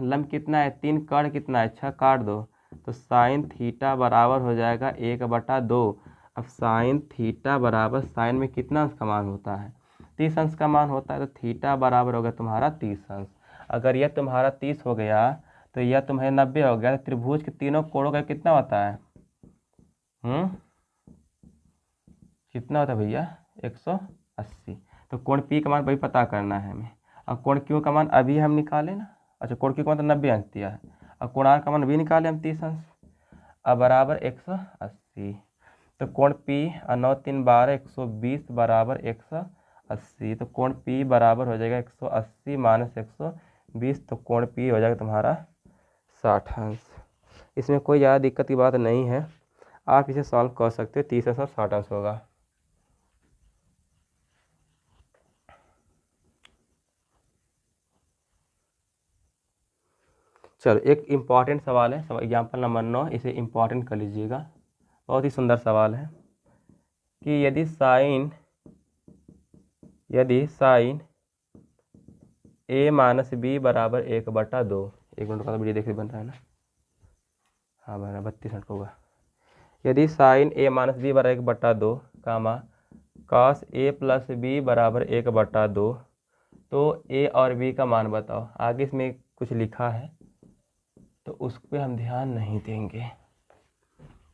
लंब कितना है 3, कड़ कितना है 6 काट दो, तो साइन थीटा बराबर हो जाएगा 1/2। अब साइन थीटा बराबर साइन में कितना अंश का मान होता है 30 अंश का मान होता है, तो थीटा बराबर होगा तुम्हारा 30 अंश। अगर यह तुम्हारा 30 हो गया तो यह तुम्हें 90 हो गया, तो त्रिभुज के तीनों कोणों का कितना होता है कितना होता है भैया 180। तो कोण पी का मान भाई पता करना है हमें, और कोण क्यू का मान अभी हम निकाले ना, अच्छा कोण क्यू का मान तो 90 अंश दिया है, और कोणार का मान भी निकाले हम 30 अंश, अब बराबर 180। तो कोण पी 9 3 12 120 बराबर 180, तो कोण पी बराबर हो जाएगा 180 माइनस 120, तो कोण पी हो जाएगा तुम्हारा 60 अंश। इसमें कोई ज़्यादा दिक्कत की बात नहीं है, आप इसे सॉल्व कर सकते हो, 30 अंश और 60 अंश होगा। चलो एक इम्पॉर्टेंट सवाल है, एग्जाम्पल नंबर 9, इसे इम्पॉर्टेंट कर लीजिएगा, बहुत ही सुंदर सवाल है कि यदि साइन a माइनस बी बराबर 1/2, 1 मिनट का वीडियो देखिए बन रहा है ना, हाँ बन रहा है 32 मिनट का होगा। यदि साइन a माइनस बी बराबर 1/2 कामा कॉस a प्लस बी बराबर 1/2, तो a और b का मान बताओ। आगे इसमें कुछ लिखा है तो उस पर हम ध्यान नहीं देंगे,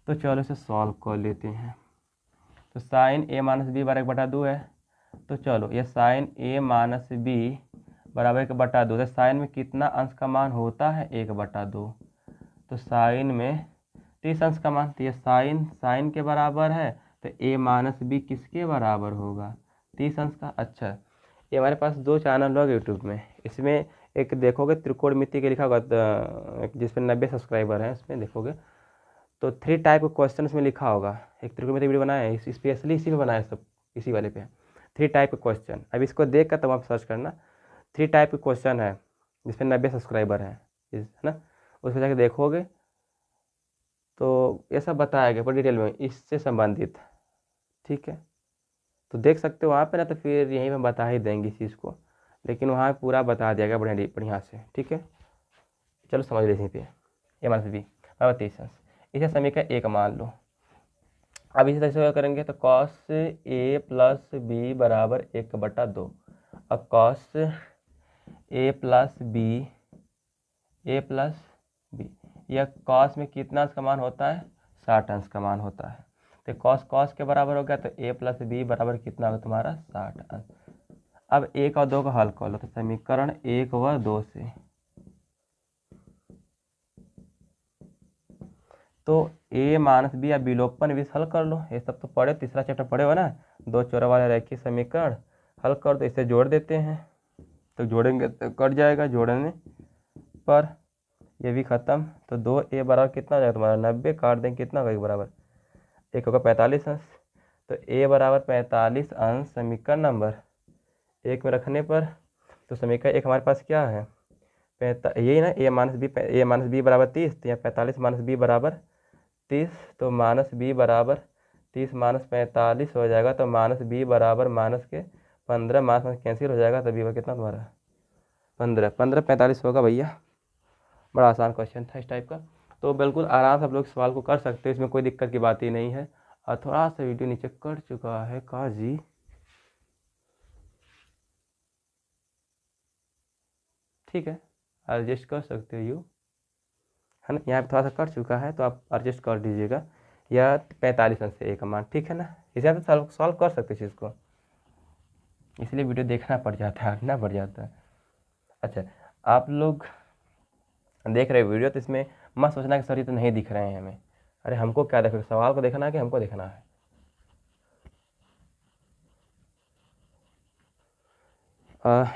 तो चलो इसे सॉल्व कर लेते हैं। तो साइन a माइनस बी बराबर 1/2 है, तो चलो ये साइन a माइनस बी बराबर 1/2, तो साइन में कितना अंश का मान होता है 1/2, तो साइन में 30 अंश का मान, तो ये साइन के बराबर है, तो a माइनस बी किसके बराबर होगा 30 अंश का। अच्छा ये हमारे पास 2 चैनल होगा यूट्यूब में, इसमें एक देखोगे त्रिकोणमिति के लिखा होगा जिसमें 90 सब्सक्राइबर हैं, उसमें देखोगे तो 3 टाइप के क्वेश्चन में लिखा होगा। एक त्रिकोणमिति वीडियो बनाया है स्पेशली इसी में बनाया, सब इसी वाले पे 3 टाइप के क्वेश्चन। अब इसको देख कर तुम आप सर्च करना, 3 टाइप के क्वेश्चन है जिसमें 90 सब्सक्राइबर हैं, है ना, उसमें जाके देखोगे तो ये सब बताया गया पूरी डिटेल में इससे संबंधित, ठीक है। तो देख सकते हो वहाँ पे ना, तो फिर यहीं में बता ही देंगे इस चीज़ को, लेकिन वहाँ पूरा बता दिया गया बढ़िया से, ठीक है। चलो समझ लीजिए पे ए माइनस बी बराबर 30 अंश, इसे समीकरण 1 मान लो। अब इसी तरह से क्या करेंगे, तो कॉस ए प्लस बी बराबर 1/2, अब कॉस ए प्लस बी यह कॉस में कितना अंश का मान होता है 60 अंश का मान होता है, तो कॉस के बराबर हो गया, तो a प्लस बी बराबर कितना होगा तुम्हारा 60 अंश। अब 1 और 2 का हल कर लो, तो समीकरण 1 व 2 से तो a माइनस बी या विलोपन विधि हल कर लो, ये सब तो पढ़े, तीसरा चैप्टर पढ़े हो ना, 2 चौरा वाले रैखिक समीकरण हल कर दो, इसे जोड़ देते हैं, तो जोड़ेंगे तो कट जाएगा, जोड़ने पर ये भी ख़त्म, तो 2a बराबर कितना हो जाएगा तुम्हारा 90, काट देंगे कितना होगा 1 बराबर 1 होगा 45 अंश, तो a बराबर 45 अंश समीकरण नंबर 1 में रखने पर, तो समीकरण 1 हमारे पास क्या है यही ना, a माइनस बी बराबर 30, तो यहाँ 45 माइनस बी बराबर 30, तो माइनस बी बराबर 30 माइनस 45 हो जाएगा, तो माइनस बी बराबर माइनस के 15, माइनस कैंसिल हो जाएगा, तो बी बराबर कितना तुम्हारा 15 45 होगा भैया। बड़ा आसान क्वेश्चन था इस टाइप का, तो बिल्कुल आराम से आप लोग सवाल को कर सकते हो, इसमें कोई दिक्कत की बात ही नहीं है। और थोड़ा सा वीडियो नीचे कट चुका है काजी, ठीक है एडजस्ट कर सकते हो यू, है ना। यहाँ पे थोड़ा सा कट चुका है तो आप एडजस्ट कर दीजिएगा, या 45 अंश से ए का मान, ठीक है ना। इसे आप सॉल्व कर सकते चीज़ को, इसलिए वीडियो देखना पड़ जाता है, हटना पड़ जाता है। अच्छा, आप लोग देख रहे वीडियो तो इसमें मत सोचना कि सर ये तो नहीं दिख रहे हैं हमें। अरे हमको क्या देखो, सवाल को देखना है कि हमको देखना है।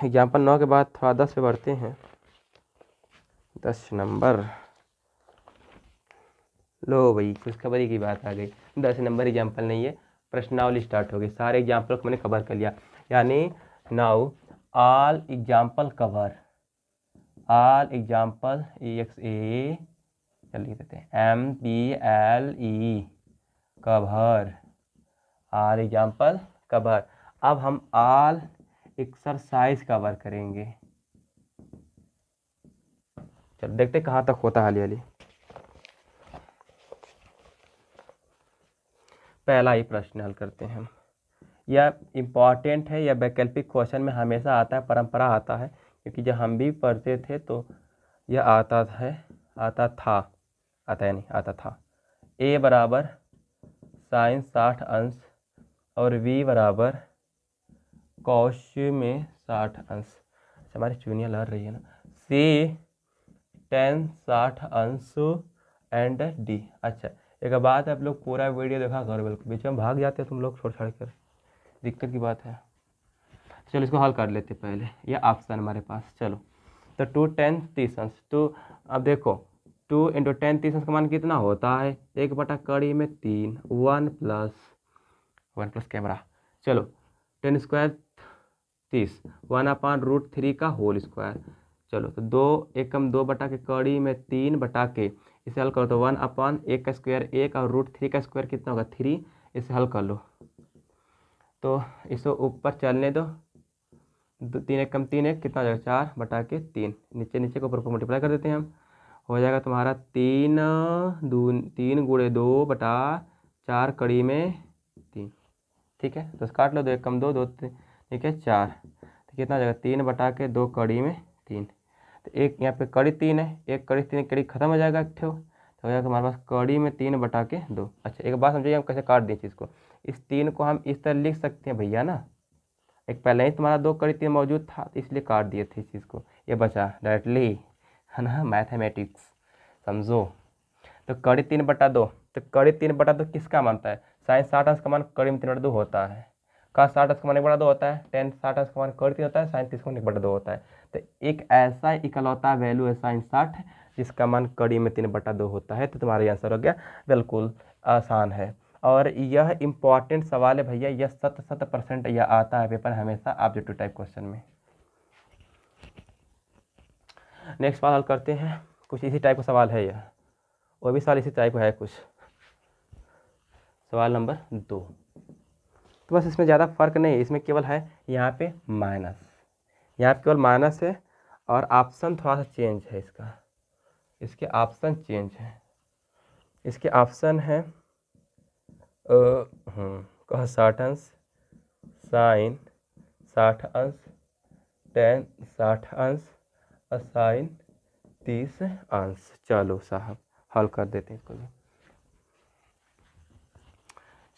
एग्जाम्पल 9 के बाद थोड़ा 10 पे बढ़ते हैं। 10 नंबर, लो भाई खुशखबरी की बात आ गई। 10 नंबर एग्जाम्पल नहीं है, प्रश्नावली स्टार्ट हो गई। सारे एग्जाम्पल को मैंने कवर कर लिया, यानी now all example cover, all example EXA चल लिख देते हैं MPLE cover, all example cover. अब हम ऑल एक्सरसाइज कवर करेंगे। चलो देखते कहाँ तक होता है हाली हाली। पहला ही प्रश्न हल करते हैं हम। यह इम्पॉर्टेंट है, यह वैकल्पिक क्वेश्चन में हमेशा आता है, परंपरा आता है, क्योंकि जब हम भी पढ़ते थे तो यह आता था। ए बराबर साइन 60 अंश और V बराबर कॉस में 60 अंश। हमारी चुनिया लड़ रही है ना। C tan 60 अंश एंड D। अच्छा, एक बात है, आप लोग पूरा वीडियो देखा करो, बिल्कुल बीच में भाग जाते हो तुम लोग छोड़ छाड़ कर, दिक्कत की बात है। चलो इसको हल कर लेते पहले, यह ऑप्शन हमारे पास। चलो तो 2 tan 30 अंश, तो अब देखो 2 × tan 30 अंश का मान कितना होता है, 1/3 1 प्लस कैमरा। चलो 10 स्क्वायर 30, 1/√3 का होल स्क्वायर। चलो तो 2 एकम 2/3 बटा के इसे हल करो तो 1/1 का स्क्वायर 1 और √3 का स्क्वायर कितना होगा 3। इसे हल कर लो तो इसे ऊपर चलने दो, 3 एकम 3 1 कितना हो जाएगा 4/3, नीचे नीचे को ऊपर को मल्टीप्लाई कर देते हैं हम, हो जाएगा तुम्हारा 3 × 2/4 कड़ी में 3, ठीक है। तो काट लो, 2 एकम 2 2 ठीक है 4, तो कितना हो जाएगा 3/2 कड़ी में 3। तो एक यहाँ पे कड़ी 3 है, एक कड़ी 3 कड़ी खत्म हो जाएगा एक ठो, तो हो जाएगा हमारे पास कड़ी में 3/2। अच्छा एक बात समझिए, हम कैसे काट दें चीज़ को, इस 3 को हम इस तरह लिख सकते हैं भैया ना, एक पहले ही तुम्हारा 2 कड़ी 3 मौजूद था तो इसलिए काट दिए थे इस चीज़ को, ये बचा डायरेक्टली, है ना, मैथमेटिक्स समझो। तो कड़ी 3/2, तो कड़ी 3/2 किसका मानता है, साइन 60 अंश का मान कड़ी में 3/2 होता है, का 60 अंश का मान 1/2 होता है, tan 60 अंश का मान कड़ी 3 होता है, साइन 30 का मान 1/2 होता है। तो एक ऐसा इकलौता वैल्यू है साइन 60 जिसका मान कड़ी में 3/2 होता है। तो तुम्हारा आंसर हो गया, बिल्कुल आसान है। और यह इम्पॉर्टेंट सवाल है भैया, यह 70% यह आता है पेपर हमेशा ऑब्जेक्टिव टाइप क्वेश्चन में। नेक्स्ट सवाल हल करते हैं, कुछ इसी टाइप का सवाल है यह, वो भी सवाल इसी टाइप का है कुछ। सवाल नंबर 2, तो बस इसमें ज़्यादा फर्क नहीं, इसमें केवल है यहाँ पे माइनस, यहाँ पे केवल माइनस है और ऑप्शन थोड़ा सा चेंज है इसका, इसके ऑप्शन चेंज है, इसके ऑप्शन है कह 60 अंश, साइन 60 अंश, tan 60 अंश और साइन 30 अंश। चलो साहब हल कर देते हैं इसको भी,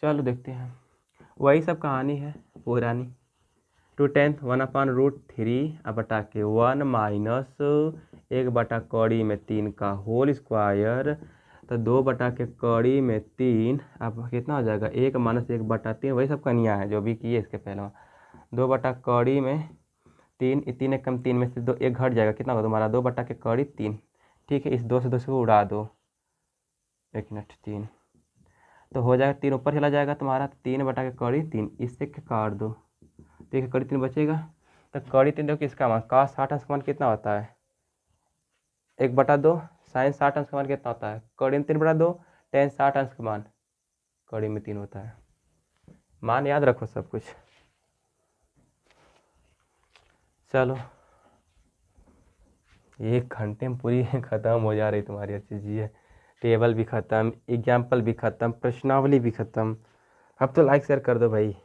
चलो देखते हैं। वही सब कहानी है पुरानी, 2 tan 1/√3 1 माइनस 1/कड़ी में 3 का होल स्क्वायर, तो 2/कड़ी में 3, अब कितना हो जाएगा 1 - 1/3, वही सब कनियाँ है जो भी किए इसके पहले। 2/कड़ी में 3, 3 एकम 3 में से 2 1 घट जाएगा, कितना होगा तुम्हारा 2/3, ठीक है। इस 2 से 2 को उड़ा दो, 1 मिनट 3, तो हो जाएगा 3 ऊपर चला जाएगा तुम्हारा, 3/3, इससे काट दो, तो एक कड़ी 3 बचेगा। तो कड़ी 3 देखो किसका मान, का 60 अंश का मान कितना होता है 1/2, साइन 60 अंश का मान कितना होता है कड़ी में 3/2, tan 60 अंश का मान कड़ी में 3 होता है। मान याद रखो सब कुछ। चलो 1 घंटे में पूरी ख़त्म हो जा रही तुम्हारी अच्छी चीज़ है, टेबल भी ख़त्म, एग्जाम्पल भी ख़त्म, प्रश्नावली भी ख़त्म। अब तो लाइक शेयर कर दो भाई,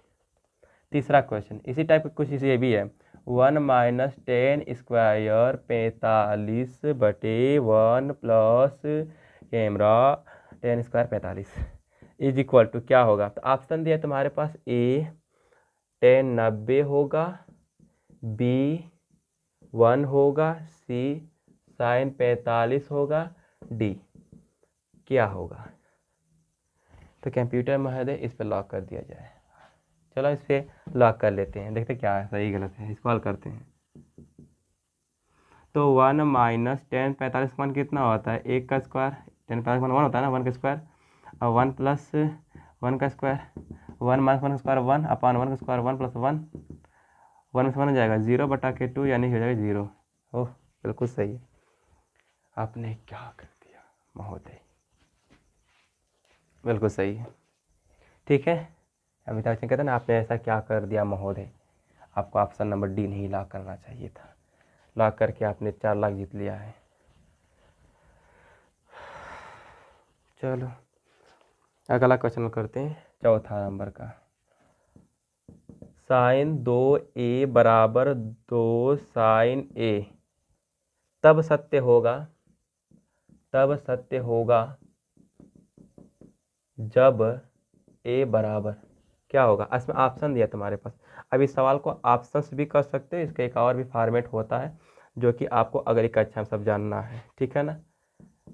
तीसरा क्वेश्चन इसी टाइप का कुछ ये भी है, 1 माइनस 10 स्क्वायर 45/1 प्लस कैमरा 10 स्क्वायर 45 इज इक्वल टू क्या होगा। तो ऑप्शन दिया तुम्हारे पास, ए 10 90 होगा, बी 1 होगा, सी साइन 45 होगा, डी क्या होगा। तो कंप्यूटर महोदय इस पर लॉक कर दिया जाए। चलो इस पर लॉक कर लेते हैं, देखते क्या है सही गलत है, इसको हल करते हैं। तो 1 माइनस 10 45 का मान कितना होता है, 1 का स्क्वायर, 10 45 का मान 1 होता है ना, 1 का स्क्वायर, और 1 प्लस 1 का स्क्वायर, 1 माइनस 1 का स्क्वायर 1 अपॉन 1 का स्क्वायर 1 प्लस 1, 1 में से 1 हो जाएगा 0/2 यानी हो जाएगा 0। ओह बिल्कुल सही। आपने क्या कर दिया महोदय, बिल्कुल सही है। ठीक है, अमिताभ बच्चन कहते हैं ना, आपने ऐसा क्या कर दिया महोदय, आपको ऑप्शन नंबर डी नहीं लॉक करना चाहिए था। लॉक करके आपने 4 लाख जीत लिया है। चलो अगला क्वेश्चन करते हैं, चौथा नंबर का। साइन 2a बराबर 2 साइन a तब सत्य होगा जब a बराबर क्या होगा। इसमें ऑप्शन दिया तुम्हारे पास। अब इस सवाल को ऑप्शन से भी कर सकते हो, इसका एक और भी फॉर्मेट होता है जो कि आपको अगली कक्षा में सब जानना है, ठीक है ना।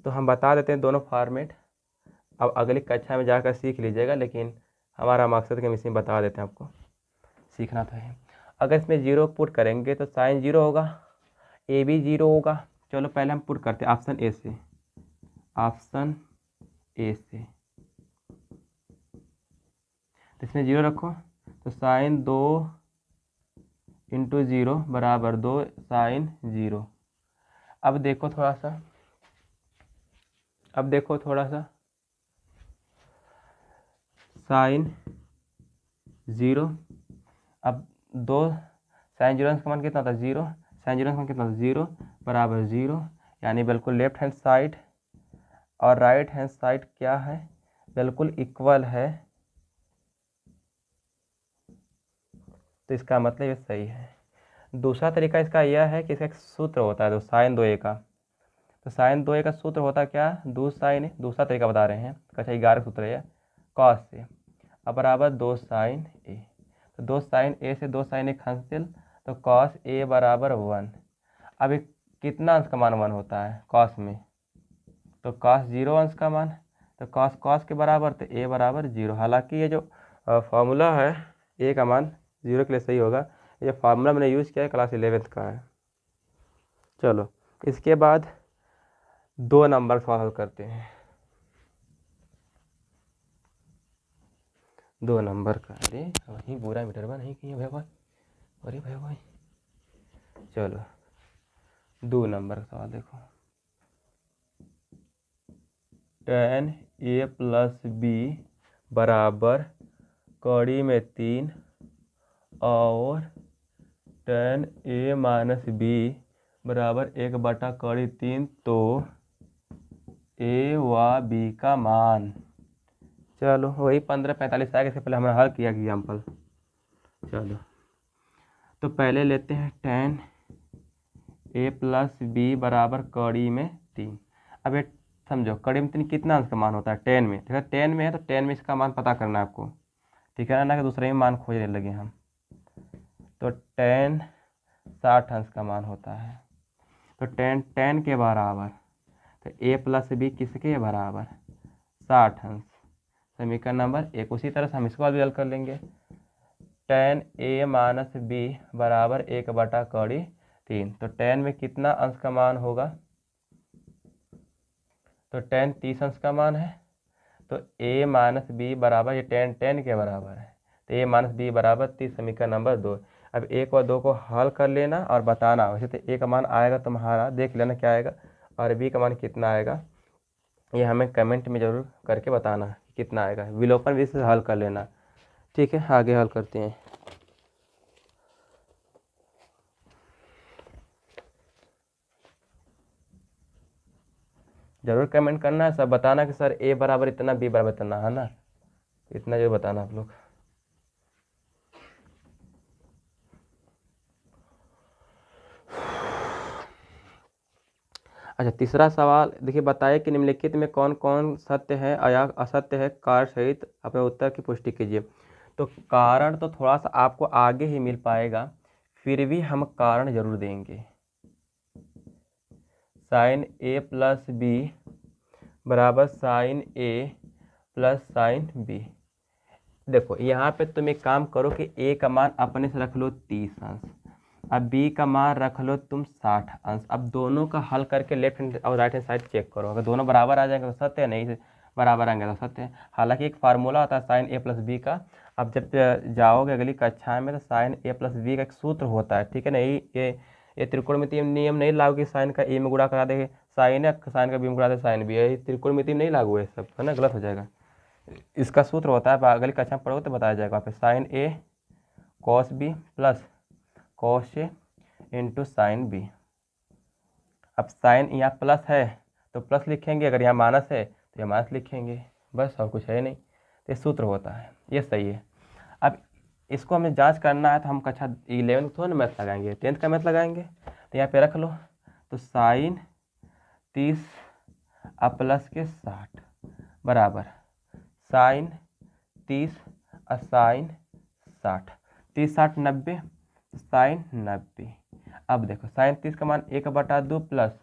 तो हम बता देते हैं दोनों फॉर्मेट, अब अगली कक्षा में जाकर सीख लीजिएगा, लेकिन हमारा मकसद कि हम इसमें बता देते हैं, आपको सीखना तो है। अगर इसमें 0 पुट करेंगे तो साइन 0 होगा, ए भी 0 होगा। चलो पहले हम पुट करते हैं ऑप्शन ए से, ऑप्शन ए से। तो इसमें 0 रखो, तो साइन 2 इंटू 0 बराबर 2 साइन 0। अब देखो थोड़ा सा, साइन 0, अब 2 साइन 0 का मान कितना था 0, साइन 0 का मान कितना था 0 बराबर 0, यानी बिल्कुल लेफ्ट हैंड साइड और राइट हैंड साइड क्या है, बिल्कुल इक्वल है। तो इसका मतलब ये सही है। दूसरा तरीका इसका यह है कि इसका एक सूत्र होता है, तो साइन 2a का, तो साइन 2a का सूत्र होता क्या, 2 साइन, दूसरा तरीका बता रहे हैं, कक्षा 11 सूत्र है कॉस से, अब बराबर 2 साइन a। तो 2 साइन a से 2 साइन a कैंसिल, तो कॉस a बराबर 1। अब कितना अंश का मान 1 होता है कॉस में, तो कॉस 0 अंश का मान, तो कॉस के बराबर, तो a बराबर 0। हालांकि ये जो फॉर्मूला है a का मान 0 के लिए सही होगा, ये फार्मूला मैंने यूज़ किया है क्लास 11th का है। चलो इसके बाद 2 नंबर सवाल हल करते हैं, 2 नंबर का। अरे वहीं पूरा मीटरवा नहीं किए भाई भाई, अरे भाई भाई। चलो 2 नंबर का सवाल देखो, tan a प्लस बी बराबर कड़ी में 3 और tan a माइनस बी बराबर 1/3, तो a व b का मान। चलो वही 1545 आएगा, इससे पहले हमने हल किया एग्जाम्पल। चलो तो पहले लेते हैं tan a प्लस बी बराबर कड़ी में 3। अब ये समझो कड़ी में 3 कितना अंश का मान होता है, 10 में, ठीक है 10 में है तो 10 में इसका मान पता करना है आपको, ठीक है ना, कि दूसरे में मान खोजने लगे हम। तो tan 60 अंश का मान होता है, तो tan के बराबर, तो a प्लस बी किसके बराबर 60 अंश, समीकरण नंबर 1। उसी तरह से हम इसको भी हल कर लेंगे, tan a माइनस बी बराबर 1/3। तो tan में कितना अंश का मान होगा, तो tan 30 अंश का मान है, तो a माइनस बी बराबर, ये tan के बराबर है, तो a माइनस बी बराबर 30, समीकरण नंबर 2। अब 1 और 2 को हल कर लेना और बताना। वैसे तो a का मान आएगा तुम्हारा, देख लेना क्या आएगा, और b का मान कितना आएगा, ये हमें कमेंट में ज़रूर करके बताना कितना आएगा, विलोपन विधि से हल कर लेना। ठीक है आगे हल करते हैं। ज़रूर कमेंट करना है, सब बताना कि सर a बराबर इतना, b बराबर इतना, है ना, इतना जो बताना आप लोग। अच्छा, तीसरा सवाल देखिए, बताइए कि निम्नलिखित में कौन कौन सत्य है या असत्य है, कार्य सहित अपने उत्तर की पुष्टि कीजिए। तो कारण तो थोड़ा सा आपको आगे ही मिल पाएगा, फिर भी हम कारण जरूर देंगे। साइन ए प्लस बी बराबर साइन ए प्लस साइन बी। देखो यहाँ पे तुम एक काम करो कि ए का मान अपने से रख लो 30 अंश, अब बी का मान रख लो तुम 60 अंश। अब दोनों का हल करके लेफ्ट हैंड और राइट हैंड साइड चेक करो, अगर दोनों बराबर आ जाएंगे तो सत्य है, नहीं बराबर आएंगे तो सत्य है। हालांकि एक फार्मूला होता है साइन ए प्लस बी का, अब जब जाओगे अगली कक्षा में तो साइन ए प्लस बी का एक सूत्र होता है, ठीक है ना। ये त्रिकोणमितीय नियम नहीं लागू कि साइन का ए में गुणा करा दे साइन है, साइन का बी में गुणा दे साइन बी है, त्रिकोणमितीय नहीं लागू है सब, है ना, गलत हो जाएगा। इसका सूत्र होता है, अगली कक्षा में पढ़ोगे तो बताया जाएगा वहाँ पे, sign A cos B plus cos A into sine B. अब साइन यहाँ प्लस है तो प्लस लिखेंगे, अगर यहाँ माइनस है तो यहाँ माइनस लिखेंगे, बस और कुछ है नहीं। तो ये सूत्र होता है, ये सही है। अब इसको हमें जांच करना है तो हम कक्षा 11 थोड़ा ना मैथ लगाएंगे, 10th का मैथ लगाएंगे। तो यहाँ पे रख लो, तो साइन 30 अब प्लस के 60 बराबर साइन 30 और साइन 60, 30 60 90, साइन 90। अब देखो साइन 30 का मान 1/2 प्लस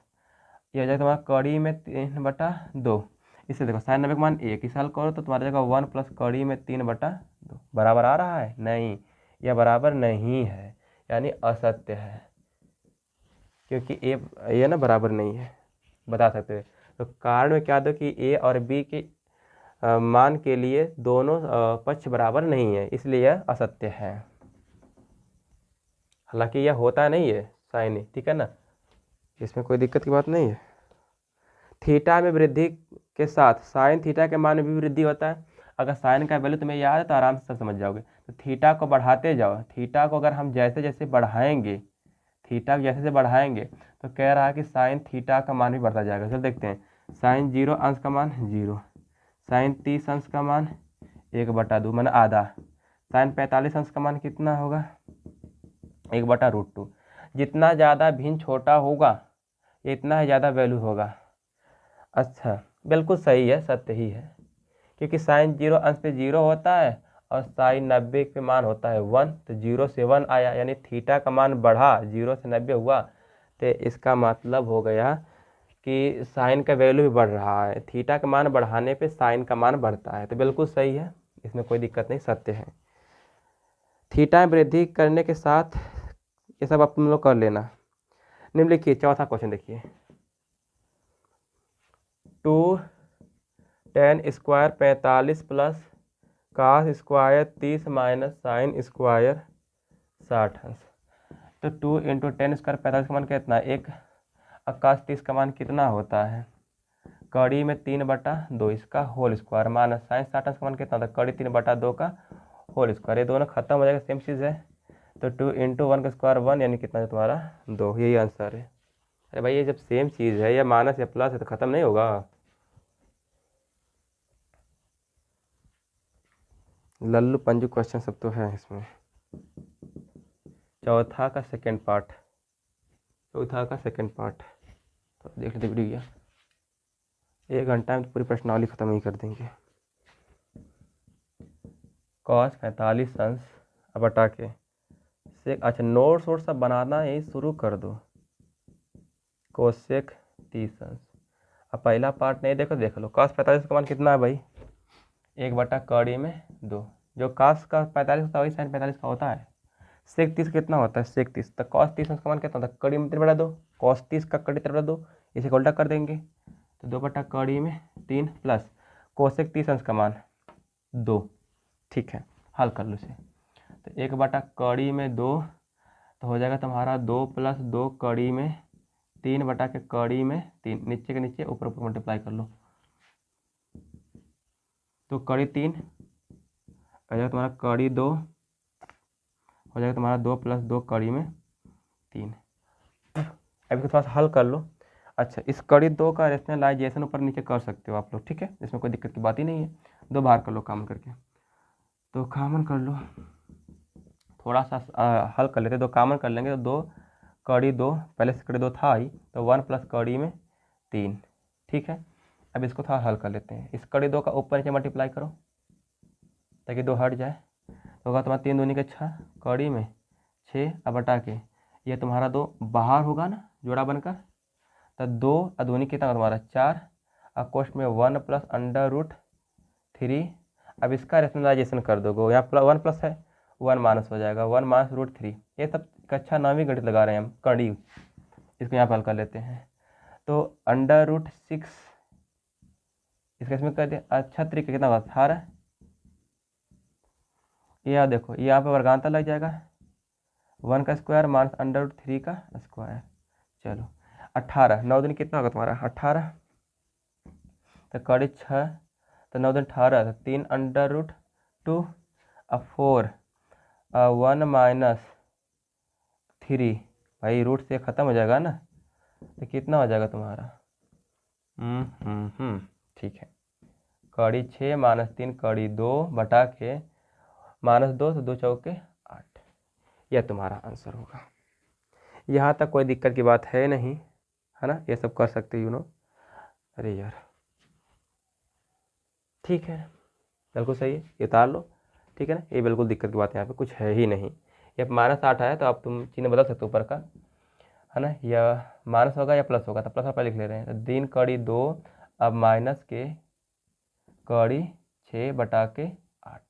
ये हो जाएगा तुम्हारा कड़ी में 3/2। इससे देखो साइन 90 का मान 1, इस हल करो तो तुम्हारा जगह 1 प्लस कड़ी में 3/2 बराबर आ रहा है, नहीं, यह बराबर नहीं है, यानी असत्य है, क्योंकि ये ना बराबर नहीं है, बता सकते हैं। तो कारण में क्या दो कि ए और बी के मान के लिए दोनों पक्ष बराबर नहीं है, इसलिए यह असत्य है। हालांकि यह होता नहीं है साइन, ठीक है ना, इसमें कोई दिक्कत की बात नहीं है। थीटा में वृद्धि के साथ साइन थीटा के मान में भी वृद्धि होता है। अगर साइन का वैल्यू तुम्हें याद है तो आराम से सब समझ जाओगे। तो थीटा को बढ़ाते जाओ, थीटा को अगर हम जैसे जैसे बढ़ाएंगे, थीटा को जैसे जैसे बढ़ाएंगे तो कह रहा है कि साइन थीटा का मान भी बढ़ता जाएगा। चलो देखते हैं, साइन 0 अंश का मान 0, साइन 30 अंश का मान 1/2 माना आधा, साइन 45 अंश का मान कितना होगा 1/√2। जितना ज़्यादा भिन्न छोटा होगा इतना ही ज़्यादा वैल्यू होगा। अच्छा, बिल्कुल सही है, सत्य ही है, क्योंकि साइन 0 अंश पे 0 होता है और साइन 90 पे मान होता है 1, तो 0 से 1 आया, यानी थीटा का मान बढ़ा, 0 से 90 हुआ, तो इसका मतलब हो गया कि साइन का वैल्यू भी बढ़ रहा है। थीटा का मान बढ़ाने पे साइन का मान बढ़ता है, तो बिल्कुल सही है, इसमें कोई दिक्कत नहीं, सत्य है। थीटा में वृद्धि करने के साथ ये सब आप तुम लोग कर लेना। निम्नलिखित चौथा क्वेश्चन देखिए, 2 tan square 45 plus cos square 30 minus sine square 60 अंश। तो 2 इंटू 10 स्क्वायर 45 का मान कितना, 1, और कास 30 का मान कितना होता है, कड़ी में 3/2 इसका होल स्क्वायर, माइनस साइन 60 अंश का मान कितना होता है, कड़ी 3/2 का होल स्क्वायर। ये दोनों खत्म हो जाएगा, सेम चीज़ है। तो 2 इंटू 1 का स्क्वायर 1, यानी कितना है तुम्हारा 2, यही आंसर है। अरे भाई, ये जब सेम चीज़ है या माइनस या प्लस है तो ख़त्म नहीं होगा। लल्लू पंजू क्वेश्चन सब तो है इसमें। चौथा का सेकंड पार्ट तो देख लेते वीडियो, 1 घंटा में तो पूरी प्रश्नावली खत्म ही कर देंगे। कॉस 45 अंश अब हटा के सेक, अच्छा नोट्स वोट सब बनाना यही शुरू कर दो। कोसेक 30 अंश, अब पहला पार्ट नहीं देखो, देख लो, कॉस 45 का मान कितना है भाई, 1/2 जो कास का 45 होता है वही साइन 45 का होता है। सेक 30 कितना होता है, सेक 30, तो कॉस 30 का मान कितना होता है, कड़ी में 3/2, कॉस 30 का कड़ी 3/2, इसे उल्टा कर देंगे तो 2/3 प्लस कोसेक 30 अंश का मान 2, ठीक है, हल कर लो इसे। तो 1/2 तो हो जाएगा तुम्हारा 2 प्लस 2 कड़ी में 3/3, नीचे के नीचे ऊपर ऊपर मल्टीप्लाई कर लो, तो कड़ी 3 हो जाएगा तुम्हारा, कड़ी 2 हो जाएगा तुम्हारा, 2 प्लस 2 कड़ी में 3। अब इसको थोड़ा सा हल कर लो। अच्छा, इस कड़ी 2 का रेशनलाइजेशन ऊपर नीचे कर सकते हो आप लोग, ठीक है, इसमें कोई दिक्कत की बात ही नहीं है। 2 बाहर कर लो कॉमन करके, तो कॉमन कर लो, थोड़ा सा हल कर लेते, 2 कॉमन कर लेंगे तो 2 कड़ी 2, पहले से कड़ी 2 था ही, तो 1 प्लस कड़ी में 3। ठीक है, अब इसको थोड़ा हल कर लेते हैं। इस कड़ी 2 का ऊपर नीचे मल्टीप्लाई करो ताकि 2 हट जाए, तो होगा तुम्हारा 3 दूनी के 6, कड़ी में 6 अब बटा के ये तुम्हारा 2 बाहर होगा ना जोड़ा बनकर, तो 2 अदूनी कितना तुम्हारा 4 और कोष्ट में 1 प्लस अंडर रूट 3। अब इसका रेशनलाइजेशन कर दोगे, यहाँ 1 प्लस है 1 माइनस हो जाएगा 1 माइनस रूट 3। ये सब कक्षा 9वीं गणित लगा रहे हैं हम, कड़ी। इसको यहाँ पर हल कर लेते हैं, तो अंडर रूट 6 इसका इसमें कर दिया, अच्छा तरीके कितना होगा 18। ये यहाँ देखो ये यहाँ पर वर्गांतर लग जाएगा 1 का स्क्वायर माइनस अंडर रूट 3 का स्क्वायर। चलो 18, 9 दिन कितना होगा तुम्हारा 18, तो कड़ी 6, तो 9 दिन 18, तो 3 अंडर रूट 2 और 4 1 माइनस 3, भाई रूट से ख़त्म हो जाएगा ना, तो कितना हो जाएगा तुम्हारा ठीक है, कड़ी 6 माइनस 3 कड़ी 2 बटा के -2 तो 2 चौके 8, यह तुम्हारा आंसर होगा। यहाँ तक कोई दिक्कत की बात है नहीं, है ना, ये सब कर सकते यू नो। अरे यार ठीक है, बिल्कुल सही है, ये उतार लो। ठीक है ना, ये बिल्कुल दिक्कत की बात यहाँ पे कुछ है ही नहीं। ये -8 आया तो अब तुम चिन्ह बदल सकते हो ऊपर का, है ना, या माइनस होगा या प्लस होगा, तो प्लस आप लिख ले रहे हैं, तो 3 कड़ी 2 अब माइनस के कड़ी 6 बटा के 8।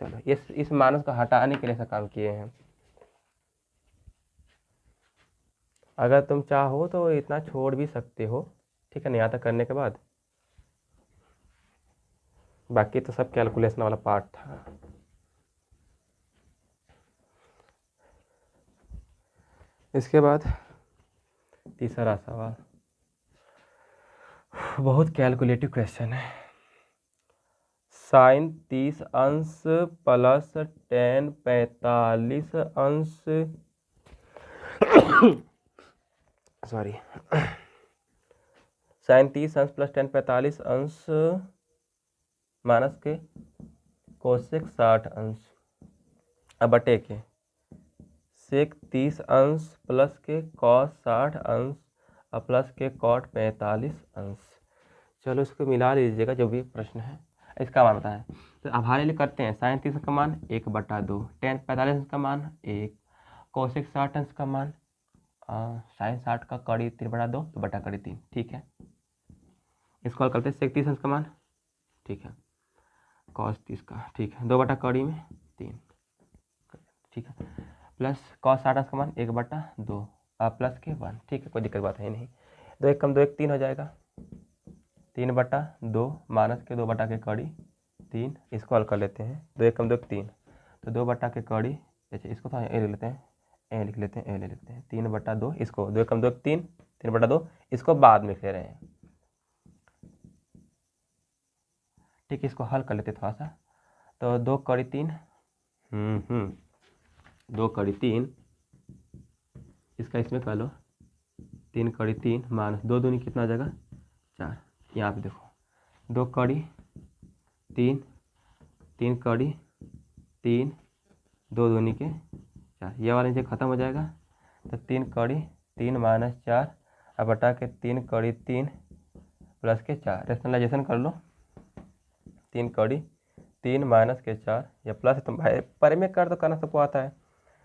चलो इस माइनस को हटाने के लिए ऐसा काम किए हैं। अगर तुम चाहो तो इतना छोड़ भी सकते हो, ठीक है ना, यहाँ तक करने के बाद। बाकी तो सब कैलकुलेशन वाला पार्ट था। इसके बाद तीसरा सवाल बहुत कैलकुलेटिव क्वेश्चन है। साइन 30 अंश प्लस tan 45 अंश सॉरी साइन 30 अंश प्लस tan 45 अंश माइनस के कोसेक 60 अंश अब बटे के सेक 30 अंश प्लस के कॉस 60 अंश और प्लस के कॉट 45 अंश। चलो इसको मिला लीजिएगा जो भी प्रश्न है, इसका मान बताएं। तो अब हमारे लिए करते हैं, साइन 30 का मान 1/2, tan 45 अंश का मान 1, कोसेक 60 अंश का मान साइन 60 का कड़ी 3/2 तो बटा कड़ी 3। ठीक है, इसको हल करते हैं, सेक 30 अंश का मान, ठीक है, कॉस 30 का, ठीक है, 2 बटा कड़ी में 3, ठीक है, प्लस कॉस 60 अंश का मान 1/2 और प्लस के 1। ठीक है, कोई दिक्कत बात है नहीं। 2 एक कम 2 एक 3 हो जाएगा, 3/2 माइनस के 2 बटा के कड़ी 3। इसको हल कर लेते हैं, 2 एक कम 2 एक 3, तो 2 बटा के कड़ी, अच्छा इसको तो ए लिख लेते हैं, ए लिख लेते हैं, ए ले लेते हैं, 3/2, इसको 2 एक कम 2 एक 3, 3/2, इसको बाद में ले रहे हैं। ठीक है, इसको हल कर लेते थोड़ा सा, तो 2 कड़ी 3 2 कड़ी 3, इसका इसमें कर लो, 3 कड़ी 3 माइनस 2 दूनी कितना हो जाएगा 4। यहाँ पे देखो 2 कड़ी 3, 3 कड़ी 3, 2 दूनी के 4, ये वाला नीचे ख़त्म हो जाएगा, तो 3 कड़ी 3 माइनस 4 अब बटा के 3 कड़ी 3 प्लस के 4, रेशनलाइजेशन कर लो, 3 कड़ी 3 माइनस के 4 या प्लस, तुम भाई परिमेय तो करना सबको आता है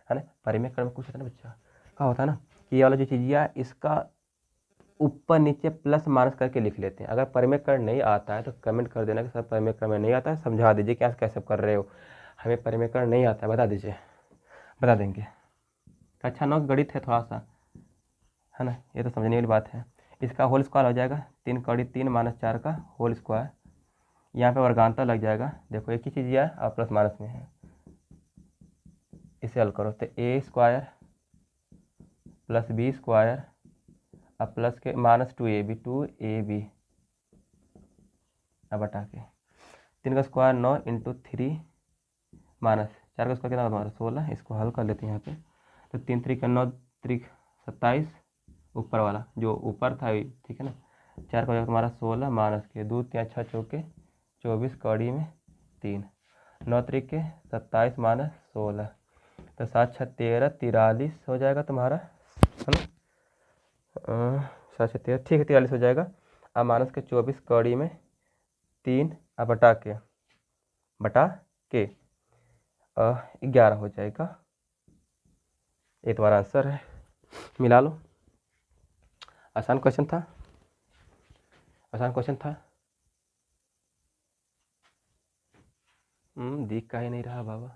ना, परिमेय में कुछ होता है ना बच्चा, क्या होता है ना कि ये वाला जो चीज़ है इसका ऊपर नीचे प्लस माइनस करके लिख लेते हैं। अगर परिमेय नहीं आता है तो कमेंट कर देना कि सर परिमेय में नहीं आता है, समझा दीजिए क्या कैसे कर रहे हो, हमें परिमेय नहीं आता है बता दीजिए, बता देंगे। अच्छा 9 गणित है थोड़ा सा, है ना, ये तो समझने वाली बात है। इसका होल स्क्वायर हो जाएगा 3 कड़ी 3 माइनस 4 का होल स्क्वायर, यहाँ पे वर्गांतर लग जाएगा, देखो एक ही चीज़ है और प्लस माइनस में है, इसे हल करो तो a square plus b square और प्लस के माइनस 2ab अब बटा के 3 का स्क्वायर 9 इंटू 3 माइनस 4 का स्क्वायर कितना हमारा 16। इसको हल कर लेते हैं यहाँ पे, तो 3 3 का 9 3 27 ऊपर वाला जो ऊपर था, ठीक है ना, 4 का हो जाएगा तुम्हारा 16 माइनस के 2 3 6 चौके 24 कड़ी में 3, 9 3 के 27 माइनस 16, तो 7 6 13 43 हो जाएगा तुम्हारा, है ना, 7 6 13, ठीक है 43 हो जाएगा। अब माइनस के 24 कड़ी में 3 अब बटा के 11 हो जाएगा। ये तुम्हारा आंसर है, मिला लो। आसान क्वेश्चन था, आसान क्वेश्चन था। दिख का ही नहीं रहा बाबा,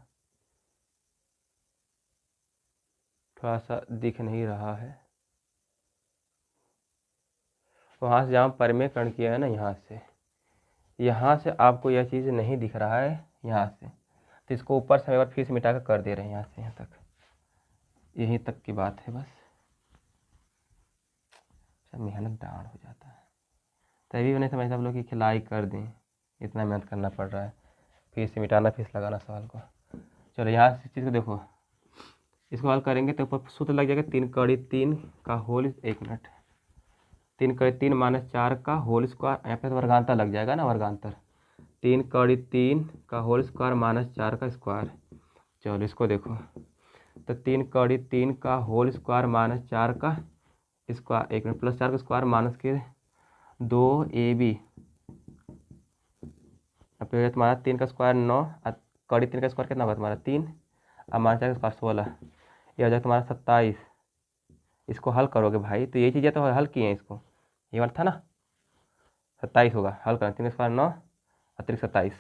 थोड़ा सा दिख नहीं रहा है। वहाँ से जहाँ परिमेयकरण किया है ना, यहाँ से आपको यह चीज़ नहीं दिख रहा है यहाँ से, तो इसको ऊपर से एक बार फिर से मिटा कर दे रहे हैं यहाँ से यहाँ तक, यहीं तक की बात है बस। सब मेहनत डाउन हो जाता है, तभी नहीं समझता आप लोग कि खिलाई कर दें, इतना मेहनत करना पड़ रहा है, फिर से मिटाना फिर से लगाना सवाल को। चलो यहाँ से चीज़ को देखो, इसको हल करेंगे तो ऊपर सूत्र लग जाएगा 3 कड़ी 3 का होल, 1 मिनट, 3 कड़ी 3 माइनस 4 का होल स्क्वायर, यहाँ पे तो वर्गांतर लग जाएगा ना, वर्गांतर 3 कड़ी 3 का होल स्क्वायर माइनस 4 का स्क्वायर। चलो इसको देखो, तो 3 कड़ी 3 का होल स्क्वायर माइनस 4 का स्क्वायर, 1 मिनट, प्लस 4 का स्क्वायर माइनस के 2ab, अब तो तुम्हारा 3 का स्क्वायर 9, कड़ी 3 का स्क्वायर कितना होगा तुम्हारा 3, अब माइनस 4 का स्क्वायर 16, ये हो जाएगा तुम्हारा 27। इसको हल करोगे भाई तो ये चीज़ें तो हल किए हैं, इसको ये वाला था ना 27 होगा, हल करना 3 का स्क्वायर 9 अतिरिक्त 27,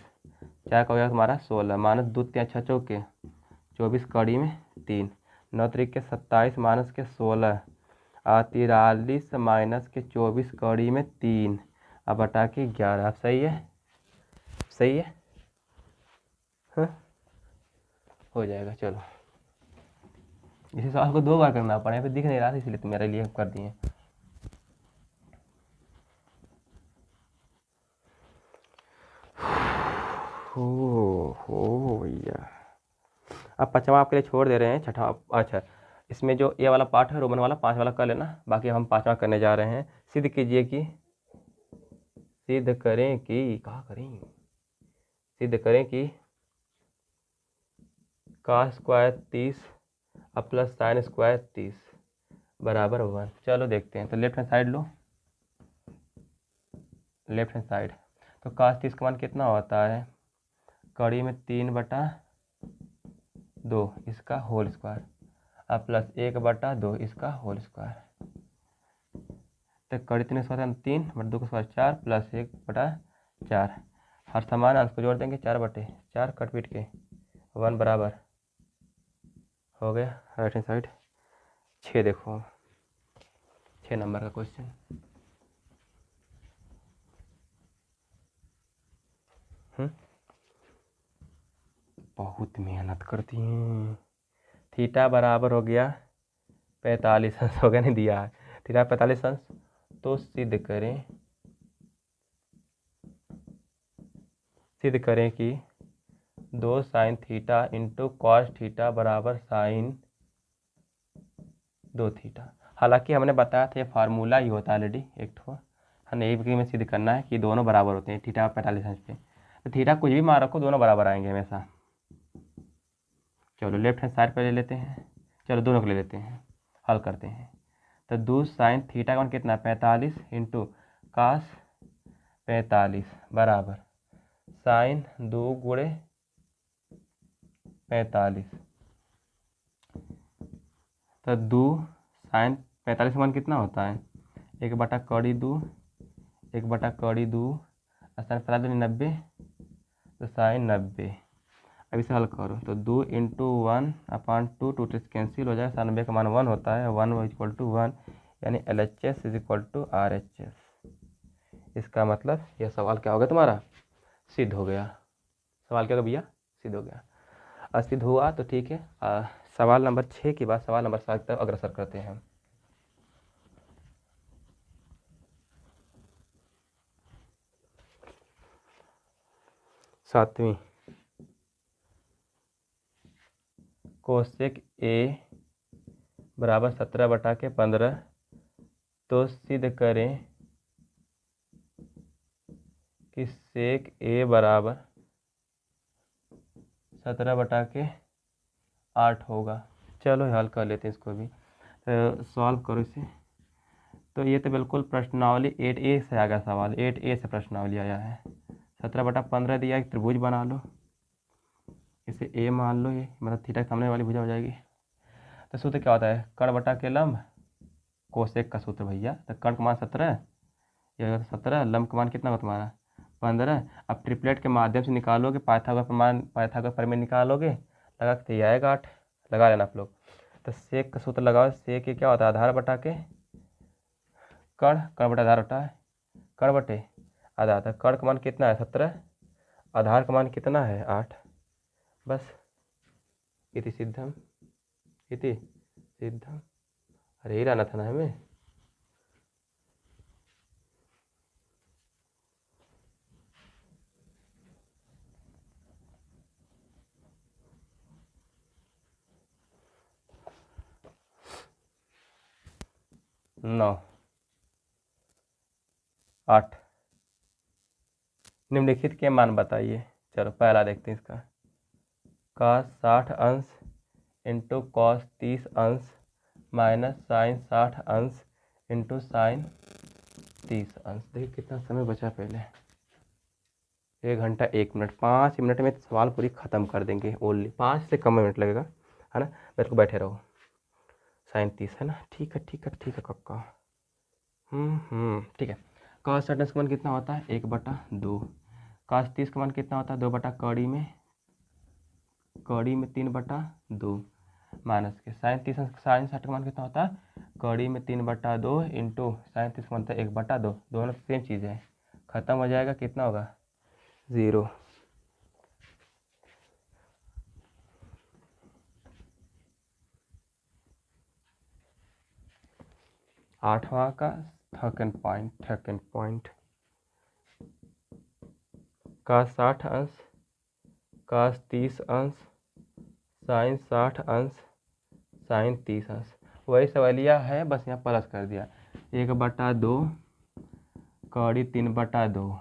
4 का हो जाएगा तुम्हारा 16, माइनस 2 3 6 चौके 24 कड़ी में 3, 9 तरीके 27 माइनस के 16 43 माइनस के 24 कड़ी में 3, अब बटा के 11। अब सही है, सही है, हाँ हो जाएगा। चलो इसी सवाल को 2 बार करना पड़ा, यहाँ पे दिख नहीं रहा था इसलिए तो मेरे लिए कर दिए। हो भैया, अब 5वां आपके लिए छोड़ दे रहे हैं, 6ठा अच्छा, इसमें जो ये वाला पार्ट है रोमन वाला 5 वाला कर लेना, बाकी हम 5वां करने जा रहे हैं। सिद्ध कीजिए कि, सिद्ध करें कि, कहाँ करें, सिद्ध करें कि cos स्क्वायर 30 अब प्लस साइन स्क्वायर 30 बराबर 1। चलो देखते हैं, तो लेफ्ट हैंड साइड लो, लेफ्ट हैंड साइड, तो cos 30 का मान कितना होता है, कड़ी में 3/2 इसका होल स्क्वायर, अब प्लस 1/2 इसका होल स्क्वायर, तो कड़ी 3 स्क्वायर 3/2 का स्क्वायर 4 प्लस 1/4, हर समान अंश को जोड़ देंगे 4/4 कट पीट के 1 बराबर हो गया। राइट हैंड साइड 6 देखो, 6 नंबर का क्वेश्चन, बहुत मेहनत करती हैं। थीटा बराबर हो गया 45 अंश, हो गया नहीं दिया है, थीटा 45 अंश, तो सिद्ध करें कि 2 sine theta into cos theta बराबर साइन 2 थीटा। हालांकि हमने बताया था ये फार्मूला ही होता है ऑलरेडी एक ठो, हमें यही में सिद्ध करना है कि दोनों बराबर होते हैं थीटा 45 अंश पे, तो थीटा कुछ भी मान रखो दोनों बराबर आएंगे हमेशा। चलो लेफ्ट हैंड साइड पर ले लेते हैं, चलो दोनों को ले लेते हैं, हल करते हैं, तो 2 साइन थीटा का मान कितना 45 इंटू कास 45 बराबर साइन 2 गुणे 45, तो 2 साइन 45 का मान कितना होता है 1/2, 1/2 साइन 90, तो साइन 90। अब इसे हल करो तो 2 इंटू 1/2, 2 कैंसिल हो जाएगा, 90 का मान 1 होता है, 1 इक्वल टू 1, यानी LHS is equal to RHS। इसका मतलब यह सवाल क्या हो गया तुम्हारा, सिद्ध हो गया। सवाल क्या हो गया भैया, सिद्ध हो गया। सिद्ध हुआ तो ठीक है, सवाल नंबर 6 के बाद सवाल नंबर 7 तक अग्रसर करते हैं। सातवीं, कोसेक A बराबर 17/15, तो सिद्ध करें कि सेक A बराबर 17/8 होगा। चलो हल कर लेते हैं इसको भी, तो सॉल्व करो इसे, तो ये तो बिल्कुल प्रश्नावली 8A से आ गया सवाल, 8A से प्रश्नावली आया है। 17/15 दिया, एक त्रिभुज बना लो, इसे ए मान लो, ये मतलब थीटा के सामने वाली भुजा हो जाएगी। तो सूत्र क्या होता है, कर्ण बटा के लंब कोसेक का सूत्र भैया। तो कर्ण का मान 17, ये 17, लंब का मान कितना होगा तुम्हारा 15। अब ट्रिपलेट के माध्यम से निकालोगे, पाइथागोरस प्रमेय निकालोगे, लगा के आएगा 8, लगा लेना आप लोग। तो सेक का सूत्र लगाओ, सेक ये क्या होता है, आधार बटा के कर्ण, कर्ण बटा आधार होता है कर्ण बटे आधार। था कर्ण का मान कितना है 17, आधार का मान कितना है 8, बस इति सिद्धम, इति सिद्धम। अरे ही रहना था ना हमें। नौ 8 निम्नलिखित के मान बताइए। चलो पहला देखते हैं इसका, cos 60 अंश इंटू कॉस 30 अंश माइनस साइन 60 अंश इंटू साइन 30 अंश। देखिए कितना समय बचा, पहले 1 घंटा 1 मिनट, 5 मिनट में सवाल पूरी ख़त्म कर देंगे, ओनली 5 से कम मिनट लगेगा, है ना। मेरे को बैठे रहो। साइन 30 है ना, ठीक है ठीक है ठीक है कक्का। ठीक है। cos 60 का मान कितना होता है 1/2। cos 30 का मान कितना होता है 2 बटा कड़ी में 3/2 माइनस के साइन 30 साइन 60 का मान कितना होता है कड़ी में 3/2 इंटू साइन 30 का मान होता है 1/2। दोनों सेम चीज़ है, ख़त्म हो जाएगा, कितना होगा 0। आठवां का सेकंड पॉइंट cos 60 अंश cos 30 अंश साइन 60 अंश साइन 30 अंश, वही सवालिया है, बस यहाँ प्लस कर दिया। 1/2 कड़ी 3/2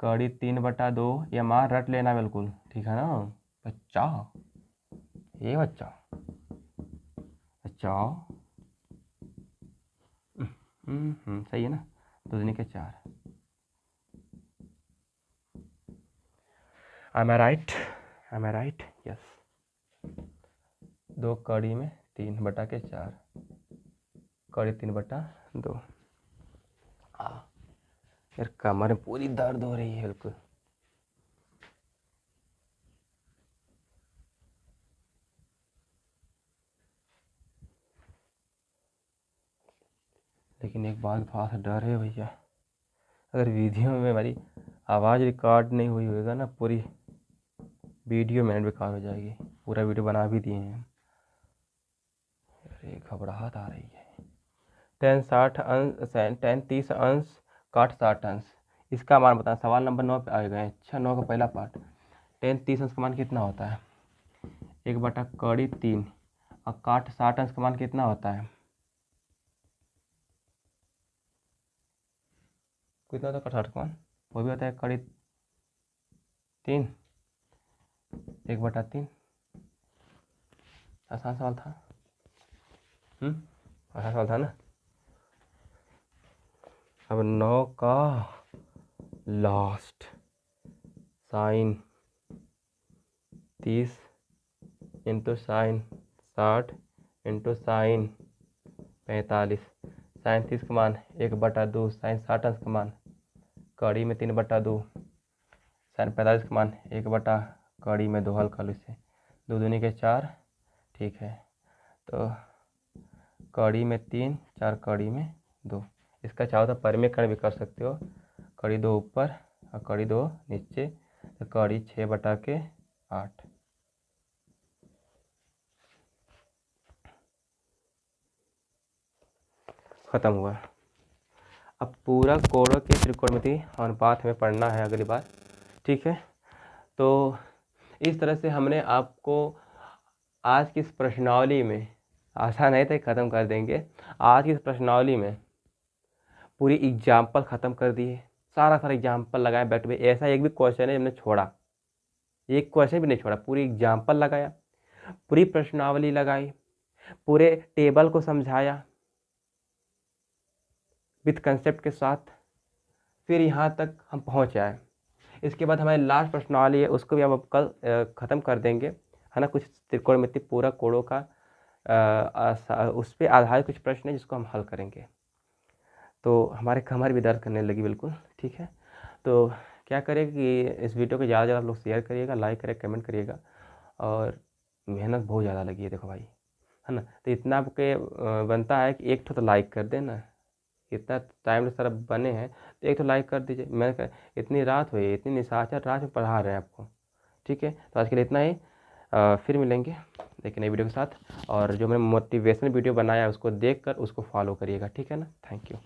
कड़ी 3/2, ये मान रट लेना बिल्कुल, ठीक है ना बच्चा, ये बच्चा बच्चा। सही है ना, 2 दूनी के 4। Am I right? यस। 2 कड़ी में 3/4 कड़ी 3/2। यार कमर में पूरी दर्द हो रही है बिल्कुल। लेकिन एक बात थोड़ा सा डर है भैया, अगर वीडियो में हमारी आवाज़ रिकॉर्ड नहीं हुई होगा ना, पूरी वीडियो मिनट बेकार हो जाएगी। पूरा वीडियो बना भी दिए हैं। अरे घबराहट आ रही है। tan 60 अंश tan 30 अंश cot 60 अंश, इसका मान बताना। सवाल नंबर 9 पे आ गए। अच्छा 9 का पहला पार्ट, tan 30 अंश का मान कितना होता है 1/3 और cot 60 अंश का मान कितना होता है, कितना होता है cot 60 का मान, वो भी होता है कड़ी 3 1/3। आसान सवाल था, आसान सवाल था ना। अब 9 का last, sine 30 into sine 60 into sine 45। Sine 30 का मान 1/2 साइन 60 अंश का मान कड़ी में 3/2 साइन 45 का मान 1/कड़ी में 2 हल कर लो इसे, 2 दूनी के 4, ठीक है। तो कड़ी में 3 4 कड़ी में 2, इसका चाहो तो परिमेयकरण भी कर सकते हो, कड़ी 2 ऊपर और कड़ी 2 नीचे, तो कड़ी 6/8। ख़त्म हुआ। अब पूरा कोणों की त्रिकोणमिति अनुपात हमें पढ़ना है अगली बार, ठीक है। तो इस तरह से हमने आपको आज की इस प्रश्नावली में, आसान है तो ख़त्म कर देंगे, आज की इस प्रश्नावली में पूरी एग्जाम्पल ख़त्म कर दिए, सारा एग्जाम्पल लगाए बैठ पे। ऐसा एक भी क्वेश्चन है हमने छोड़ा, एक क्वेश्चन भी नहीं छोड़ा, पूरी एग्जाम्पल लगाया, पूरी प्रश्नावली लगाई, पूरे टेबल को समझाया, विथ कंसेप्ट के साथ फिर यहाँ तक हम पहुँच आए। इसके बाद हमारी लास्ट प्रश्नावली है, उसको भी हम अब कल ख़त्म कर देंगे, है ना। कुछ त्रिकोणमिति पूरा कोणों का उस पर आधारित कुछ प्रश्न है जिसको हम हल करेंगे। तो हमारे कमर भी दर्द करने लगी बिल्कुल, ठीक है। तो क्या करें कि इस वीडियो को ज़्यादा से ज़्यादा आप लोग शेयर करिएगा, लाइक करें, कमेंट करिएगा। और मेहनत बहुत ज़्यादा लगी है देखो भाई, है ना। तो इतना आपके बनता है कि एक तो लाइक कर देना, इतना टाइम से सब बने हैं तो एक तो लाइक कर दीजिए। मैं इतनी रात हुई, इतनी निशाचर रात में पढ़ा रहे हैं आपको, ठीक है। तो आज के लिए इतना ही, फिर मिलेंगे एक नई वीडियो के साथ। और जो मैंने मोटिवेशनल वीडियो बनाया है उसको देखकर उसको फॉलो करिएगा, ठीक है ना। Thank you.